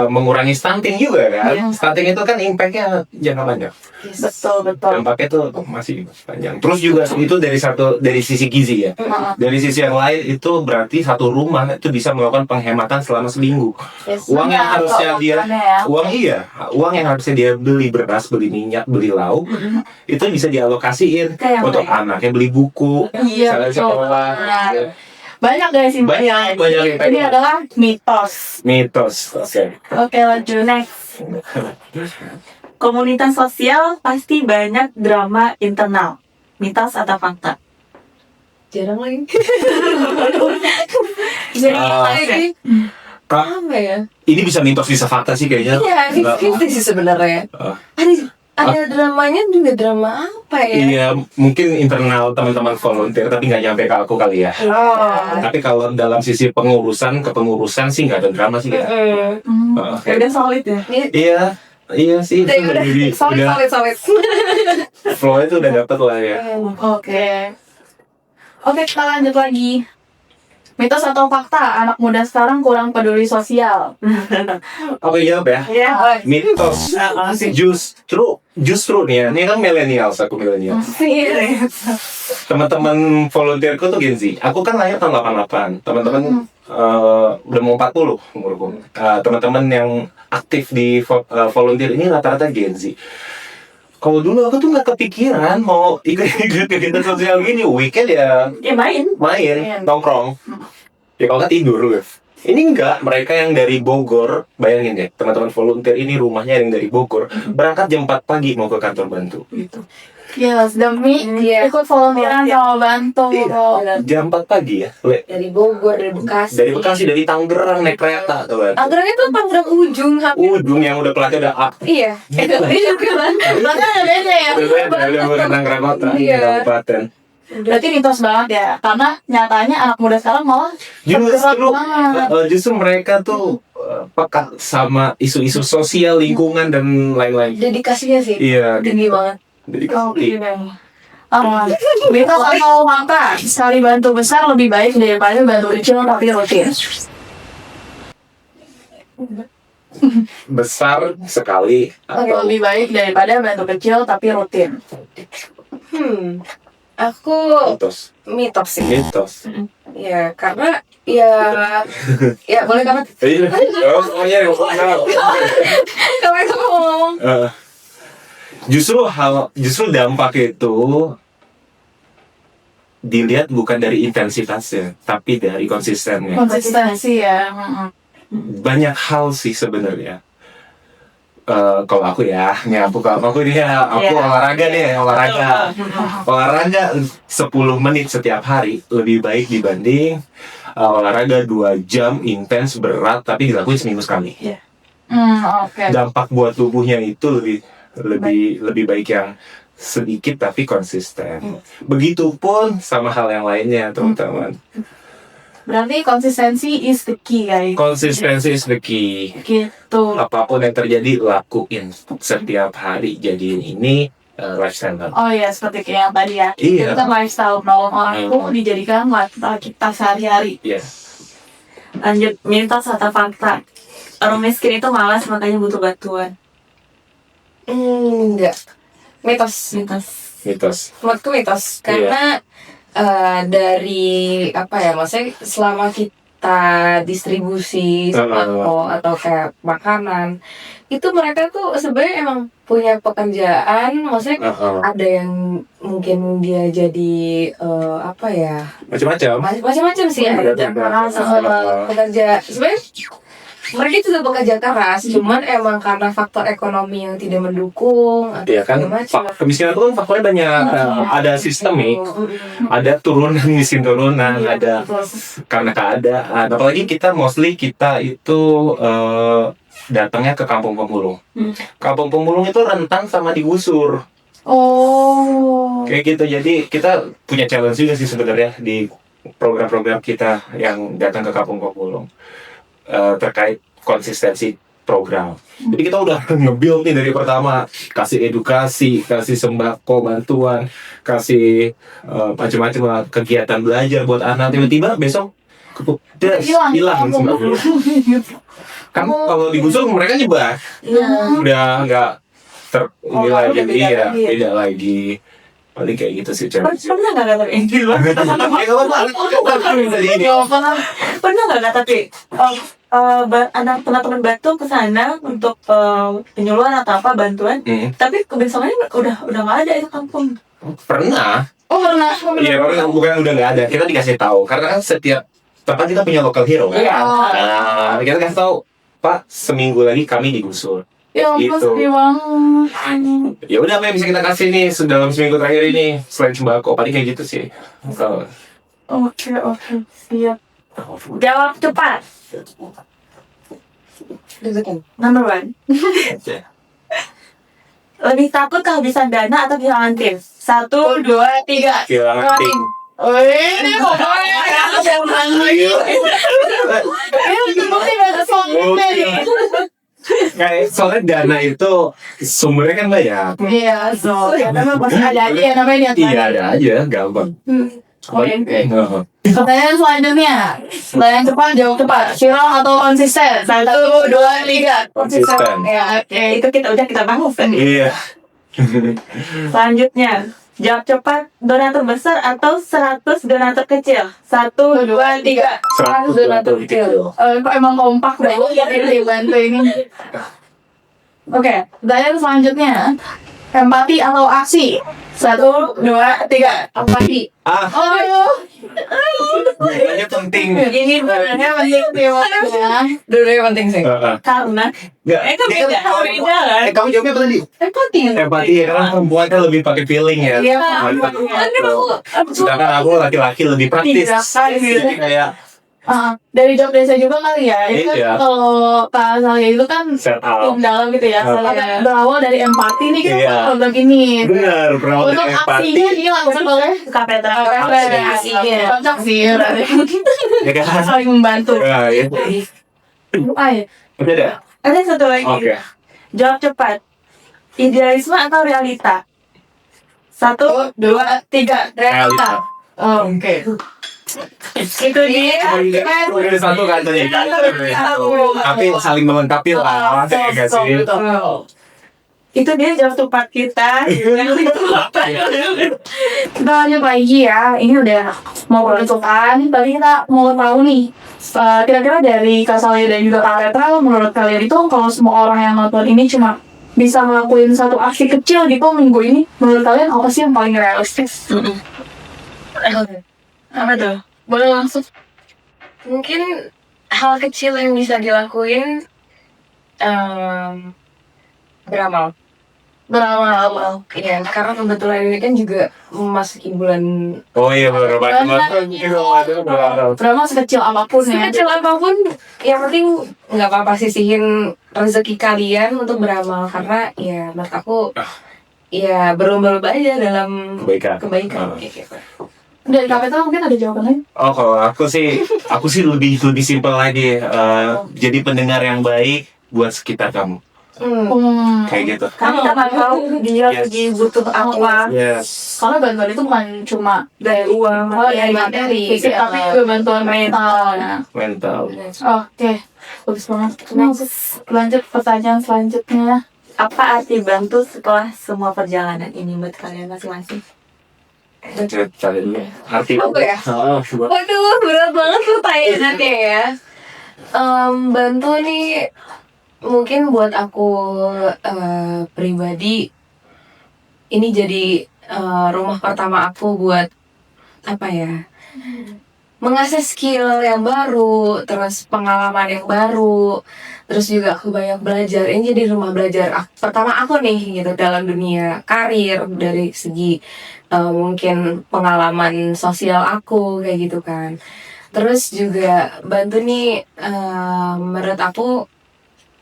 mengurangi stunting juga kan. Stunting itu kan impact-nya jangka panjang. Betul. Dampaknya tuh masih panjang. Terus juga itu dari sisi gizi ya. Dari sisi yang lain itu berarti satu rumah itu bisa melakukan penghematan selama seminggu. Uang yang harusnya dia uang yang harusnya dia beli beras, beli minyak, beli lauk, itu bisa dialokasiin Kayak untuk anaknya beli buku, Iya, misalnya betul. sekolah. Benar. Banyak guys ini. Banyak yang Ini adalah mitos. mitos. Oke. Oke, lanjut. Next. Komunitas sosial pasti banyak drama internal. Mitos atau fakta? Jarang lagi. Kak, Apa ya? ini bisa mitos bisa fakta sih kayaknya. Iya, Nggak- 50 sih sebenarnya. Ah. Ada dramanya juga, drama apa ya? Iya, mungkin internal teman-teman volunteer tapi nggak nyampe ke aku kali ya. Oh. Tapi kalau dalam sisi kepengurusan sih nggak ada drama sih kita. Udah solid ya? Iya sih. Itu udah Solid. flow itu udah dapet lah ya. Oke, kita lanjut lagi. Mitos atau fakta, anak muda sekarang kurang peduli sosial. Oke, jawab ya. Iya. Mitos. Justru nih ya. Ini kan millennials, aku millennials. Teman-teman volunteerku tuh Gen Z. Aku kan lahir tahun 88. Teman-teman udah mau 40 umurku. Teman-teman yang aktif di volunteer ini rata-rata Gen Z. Kalau dulu aku tuh nggak kepikiran mau ikut kegiatan sosial gini. Weekend ya Ya main. nongkrong. Ya kalau nggak tidur loh. Ini enggak, mereka yang dari Bogor, bayangin deh, teman-teman volunteer ini rumahnya yang dari Bogor, berangkat jam 4 pagi mau ke kantor bantu. Yes, demi Iya. ikut volunteeran sama bantu. Iya, jam 4 pagi ya. Dari Bogor, dari Bekasi. Dari Bekasi, dari Tangerang naik kereta tuh kan. Tangerang itu Tangerang ujung hampir. Ujung yang udah pelatih udah up. Iya. Iya kan? Bahkan ada beda ya. Udah bukan Tangerang kota, Iya. kabupaten. Berarti mitos banget ya, karena nyatanya anak muda sekarang malah tergerak banget. Justru mereka tuh peka sama isu-isu sosial, lingkungan dan lain-lain. Dedikasinya sih. Iya, Tinggi banget. Oke. Mitos atau fakta, sekali bantu besar lebih baik daripada bantu kecil tapi rutin. besar sekali atau Lebih baik daripada bantu kecil tapi rutin. Aku mitos? mitos sih. Mitos. Ya, karena ya boleh kamu Oh iya, kamu ngomong. Justru dampak itu dilihat bukan dari intensitasnya, tapi dari konsistennya. Konsistensi ya. Banyak hal sih sebenarnya. Kalau aku ya, aku olahraga nih, olahraga 10 menit setiap hari lebih baik dibanding olahraga 2 jam intens berat tapi dilakuin seminggu sekali. Oke. Dampak buat tubuhnya itu lebih baik yang sedikit tapi konsisten. Begitupun sama hal yang lainnya, teman-teman. Berarti konsistensi is the key, guys. Konsistensi is the key. Gitu. Apapun yang terjadi, lakuin setiap hari. Jadiin ini lifestyle. Oh iya, seperti kayak yang tadi ya. Iya. Itu kan lifestyle nolong orang itu dijadikan lifestyle kita sehari-hari. Yes. Lanjut, mitos atau fakta? Orang miskin itu malas makanya butuh bantuan. Enggak. Mitos. Mitos. Menurutku mitos karena dari apa ya, maksudnya selama kita distribusi sembako atau kayak makanan itu mereka tuh sebenarnya emang punya pekerjaan, maksudnya ada yang mungkin dia jadi apa ya, macam-macam sih ya, pekerja sebenarnya mereka juga bekerja keras, cuman emang karena faktor ekonomi yang tidak mendukung atau Iya kan, kemiskinan itu kan faktornya banyak. Ada sistemik, ada turunan miskin turunan, ada karena keadaan. Apalagi kita itu datangnya ke kampung pemulung. Kampung pemulung itu rentan sama digusur. Oh. Kayak gitu. Jadi kita punya challenge juga sih sebenarnya di program-program kita yang datang ke kampung pemulung. Terkait konsistensi program. Jadi kita udah nge-build nih dari pertama, kasih edukasi, kasih sembako, bantuan, kasih macam-macam lah, kegiatan belajar buat anak. Tiba-tiba besok hilang semua. Kan kalau digusur mereka nyebar, udah nggak ternilai, jadi ya beda lagi. Paling kayak gitu sih, Pernah nggak kata Pernah nggak tapi anak teman-teman Batu kesana untuk penyuluhan atau apa bantuan, tapi kebesokannya udah nggak ada itu kampung. Pernah. Pernah. Iya, bukan udah nggak ada. Kita dikasih tahu karena kan setiap tempat kita punya local hero kan. Nah, kita kasih tahu, Pak, seminggu lagi kami digusur. Ya ampun, Gitu. sedih banget. Ya udah, apa yang bisa kita kasih nih dalam seminggu terakhir ini selain sembako, paling kayak gitu sih. Oke, siap. Jawab cepat. Number 1. Lebih takut kehabisan dana atau kehilangan tim? 1, 2, 3. Kehilangan tim. Ini pokoknya yang lagi. Ini bukti gak soalnya nih. Soalnya dana itu sumbernya kan banyak. Iya, ya memang pasti ada aja ya namanya. Iya, ada aja, gampang. Pertanyaan selanjutnya, yang cepat jawab cepat. Viral atau konsisten? 1, 2, 3. Konsisten. Ya, oke. Itu kita bahas tadi. Iya. Selanjutnya, jawab cepat, donatur besar atau 100 donatur kecil? 1, 2, 3. 100 donatur kecil. Kok emang kompak banget ini bantu ini. Oke, pertanyaan selanjutnya, empati atau aksi? 1, 2, 3. Empati. Ini penting. Ini sebenarnya penting sih maksudnya. Dua-duanya penting sih. Karena Enggak. itu beda kan? Kamu jawabnya apa tadi? Empati. Empati ya, karena perempuan kan lebih pakai feeling ya. Iya, Sedangkan aku laki-laki lebih praktis. Jadi kayak dari job desa juga kali ya. Itu Iya. kan kalau Kak Salia itu kan set up. tim dalam gitu ya. Iya. Berawal dari empati nih kita Iya. produk ini. Benar, berawal Untuk dari empati. aksinya dia langsung boleh. Kapetra. Aksinya. Cocok sih berarti. Ya kan? Saling membantu. Nah, ya. Ayo. Udah deh. Ada satu lagi. Oke. Jawab cepat. Idealisme atau realita? 1, 2, 3. Realita. Oke. Itu dia. Udah satu kan tadi. Tapi saling melengkapi lah. Ya nggak sih? Itu dia jam tempat kita. Kita lanjut lagi ya. Ini udah mau penutupan. Tadi kita mau tahu nih, kira-kira dari Kak Salya dan juga Kak Petra, menurut kalian itu kalau semua orang yang nonton ini cuma bisa ngelakuin satu aksi kecil gitu minggu ini, menurut kalian apa sih yang paling realistis? Apa tuh? Boleh langsung. Mungkin hal kecil yang bisa dilakuin beramal. Beramal. Iya, karena kebetulan ini kan juga memasuki bulan Oh iya benar banget. Beramal sekecil apapun ya. sekecil apapun, yang penting nggak apa-apa sisihin rezeki kalian untuk beramal, karena ya menurut aku ya berlomba-lomba aja dalam kebaikan. Kayak gitu. Dari Kak Petra mungkin ada jawaban lain? Oh kalau aku sih lebih simpel lagi. Jadi pendengar yang baik buat sekitar kamu. Kayak gitu. Kamu tak tahu dia Yes. lagi butuh apa. Yes. Karena bantuan itu bukan cuma Dari uang. dari materi, fisik, tapi juga bantuan mental. Ya. Mental. Oke, bagus banget. Lanjut pertanyaan selanjutnya. Apa arti bantu setelah semua perjalanan ini buat kalian masing-masing? Arti Apa ya? Waduh, berat banget pertanyaannya ya. Bantu nih, mungkin buat aku pribadi ini jadi rumah pertama aku buat apa ya, mengasah skill yang baru, terus pengalaman yang baru, terus juga aku banyak belajar. Ini jadi rumah belajar pertama aku nih gitu dalam dunia karir, dari segi mungkin pengalaman sosial aku kayak gitu kan. Terus juga bantu nih menurut aku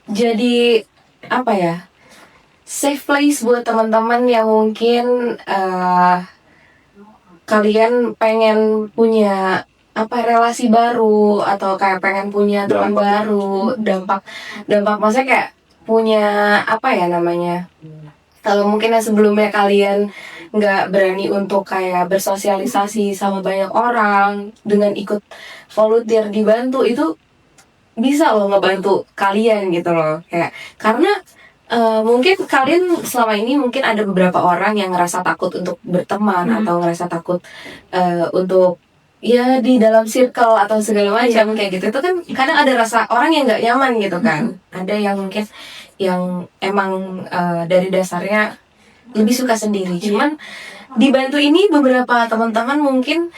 jadi apa ya, safe place buat teman-teman yang mungkin kalian pengen punya apa, relasi baru, atau kayak pengen punya teman baru, dampak maksudnya kayak punya apa ya namanya, kalau mungkin yang sebelumnya kalian nggak berani untuk kayak bersosialisasi sama banyak orang, dengan ikut volunteer dibantu itu bisa loh ngebantu kalian gitu loh. Kayak karena mungkin kalian selama ini mungkin ada beberapa orang yang ngerasa takut untuk berteman, atau ngerasa takut untuk ya di dalam circle atau segala macam kayak gitu. Itu kan kadang ada rasa orang yang nggak nyaman gitu kan. Ada yang mungkin yang emang dari dasarnya lebih suka sendiri. Cuman dibantu ini beberapa teman-teman mungkin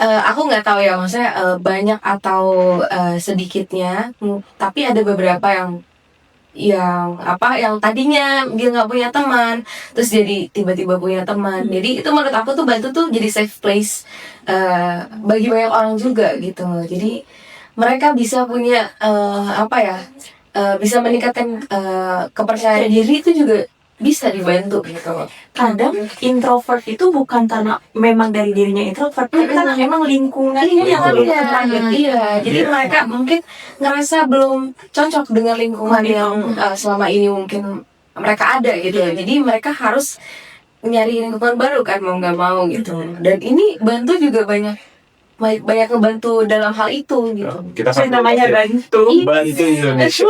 aku nggak tahu ya, maksudnya banyak atau sedikitnya, tapi ada beberapa yang tadinya dia nggak punya teman, terus jadi tiba-tiba punya teman. Jadi itu menurut aku tuh bantu tuh jadi safe place bagi banyak orang juga gitu. Jadi mereka bisa punya bisa meningkatkan kepercayaan diri, itu juga bisa dibantu gitu. Kadang introvert itu bukan karena memang dari dirinya introvert, tapi karena memang lingkungannya yang lebih teman gitu. Iya, jadi mereka mungkin ngerasa belum cocok dengan lingkungan yang selama ini mungkin mereka ada gitu. Jadi mereka harus nyari lingkungan baru kan, mau nggak mau gitu. Dan ini bantu juga banyak ngebantu dalam hal itu gitu. Kita Itu namanya bantu. bantu Indonesia.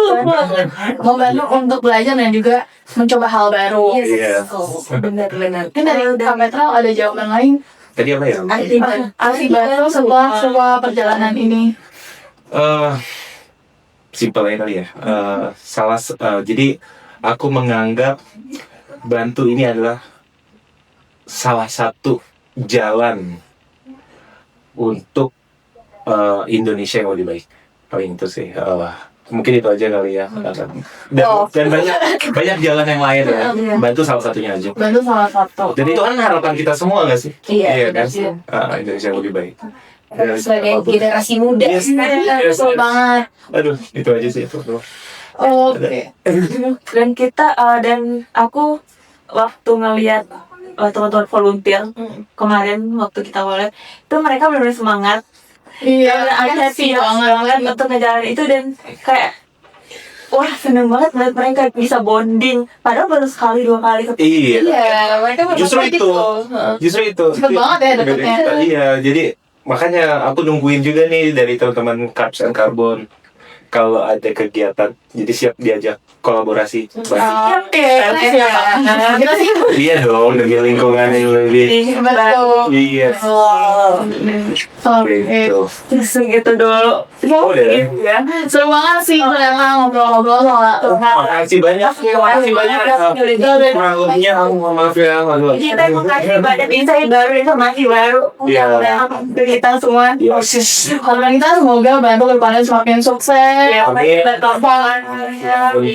Membantu untuk belajar dan juga mencoba hal baru. Iya. Benar-benar. Mungkin dari Kak Petra ada jawaban lain? Tadi apa ya? Arti baru setelah sebuah perjalanan ini. Simpel aja kali ya. Jadi aku menganggap bantu ini adalah salah satu jalan untuk Indonesia yang lebih baik. Paling itu sih. Mungkin itu aja kali ya. Dan banyak jalan yang lain ya. Bantu salah satunya aja. Bantu salah satu. Dan itu kan harapan kita semua nggak sih? Iya, kan? benar. Indonesia yang lebih baik. Sebagai generasi muda. Yes. Betul banget. Aduh, itu aja sih itu. Oke. Dan kita dan aku waktu ngelihat teman-teman volunteer kemarin waktu kita wallet itu, mereka benar-benar semangat. Iya, Ada sih banget untuk ngejalanin itu, dan kayak wah seneng banget melihat mereka bisa bonding padahal baru sekali 2 kali ketemu. Iya. Iya, mereka Justru benar-benar itu. gitu. Justru itu. Cepet banget ya deketnya. Iya, jadi makanya aku nungguin juga nih dari teman-teman Carbs and Carbon kalau ada kegiatan, jadi siap diajak kolaborasi. Oke, siap. Kita sih. Iya dong, demi lingkungan yang lebih. Betul. Iya. Oke. Gitu. Segitu dulu. Oh, udah. Ya. Seru banget sih ternyata ngobrol-ngobrol soal Makasih banyak. Makasih banyak. Kurang lebihnya aku mohon maaf ya. Aduh. Kita mau kasih banyak insight baru, informasi baru. Iya. Untuk kita semua. Kalau kita semoga bantu kedepannya semakin sukses. Ya, Amin.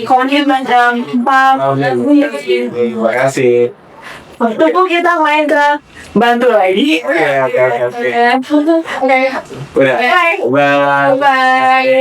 Komunikasi macam Terima kasih. tunggu kita main ke Bantu lagi. Oke. Oke. Udah. Bye. Bye. Bye.